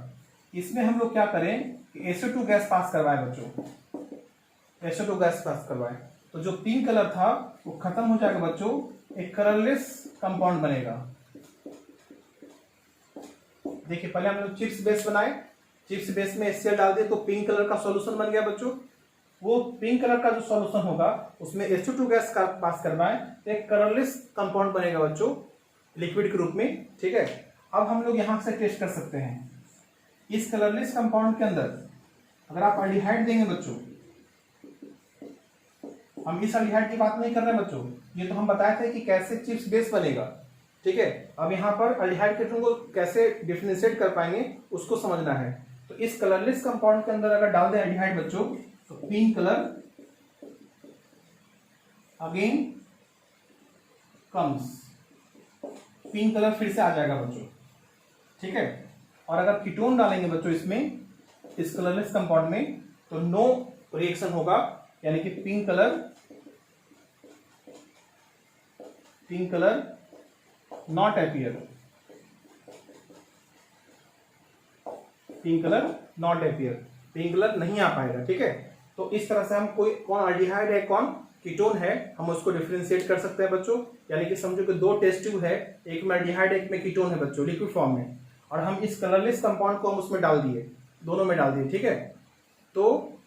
इसमें हम लोग क्या करें कि SO2 गैस पास करवाए बच्चों, SO2 गैस पास करवाए, तो जो पिंक कलर था वो खत्म हो जाएगा बच्चों, एक कलरलेस कंपाउंड बनेगा। देखिए पहले हम लोग चिप्स बेस बनाए, चिप्स बेस में HCl डाल दिए तो पिंक कलर का सॉल्यूशन बन गया बच्चों। वो पिंक कलर का जो सॉल्यूशन होगा उसमें SO2 गैस का पास करवाएं तो एक कलरलेस कंपाउंड बनेगा बच्चों, लिक्विड के रूप में, ठीक है। अब हम लोग यहां से टेस्ट कर सकते हैं, इस कलरलेस कंपाउंड के अंदर अगर आप एल्डिहाइड देंगे बच्चों, हम इस एल्डिहाइड की बात नहीं कर रहे बच्चों, ये तो हम बताए थे कि कैसे चिप्स बेस बनेगा, ठीक है। अब यहाँ पर एल्डिहाइड कीटोन को कैसे डिफरेंशिएट कर पाएंगे उसको समझना है। तो इस कलरलेस कंपाउंड के अंदर अगर डाल दें एल्डिहाइड बच्चों तो pink colour again comes, pink colour फिर से आ जाएगा बच्चों, ठीक है। और अगर कीटोन डालेंगे बच्चों इसमें, इस कलरलेस कंपाउंड में, तो नो रिएक्शन होगा, यानी कि pink colour not appear, pink colour not appear, pink colour नहीं आ पाएगा, ठीक है। तो इस तरह से हम कोई कौन एल्डिहाइड है कौन कीटोन है हम उसको डिफरेंशिएट कर सकते हैं बच्चों। यानी कि समझो कि दो टेस्ट ट्यूब है, एक में एल्डिहाइड एक में कीटोन है बच्चों लिक्विड फॉर्म में, और हम इस कलरलेस कंपाउंड को हम उसमें डाल दिए, दोनों में डाल दिए, ठीक है। तो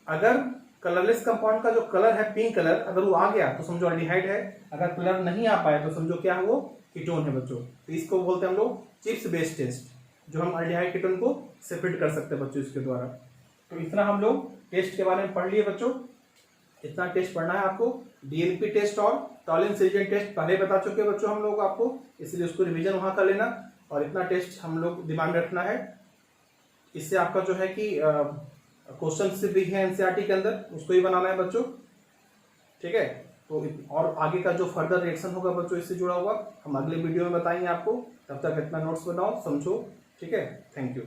अगर कलरलेस कंपाउंड का जो कलर है पिंक कलर अगर वो आ गया तो समझो एल्डिहाइड है, अगर कलर नहीं आ पाया तो समझो क्या है वो कीटोन है बच्चों। तो इसको बोलते हैं हम लोग चिप्स बेस्ड टेस्ट, जो हम एल्डिहाइड कीटोन को सेपरेट कर सकते हैं बच्चों इसके द्वारा। तो इतना हम लोग टेस्ट के बारे में पढ़ लिए बच्चों, इतना टेस्ट पढ़ना है आपको। DNP टेस्ट और टॉलरेंस रीजन टेस्ट पहले बता चुके हैं बच्चों हम लोग आपको, इसलिए उसको रिवीजन वहां कर लेना, और इतना टेस्ट हम लोग दिमाग में रखना है। इससे आपका जो है कि क्वेश्चन भी है NCERT के अंदर, उसको ही बनाना है बच्चों, ठीक है। तो और आगे का जो फर्दर रिएक्शन होगा बच्चों इससे जुड़ा हुआ हम अगले वीडियो में बताएंगे आपको। तब तक इतना नोट्स बनाओ, समझो, ठीक है। Thank you.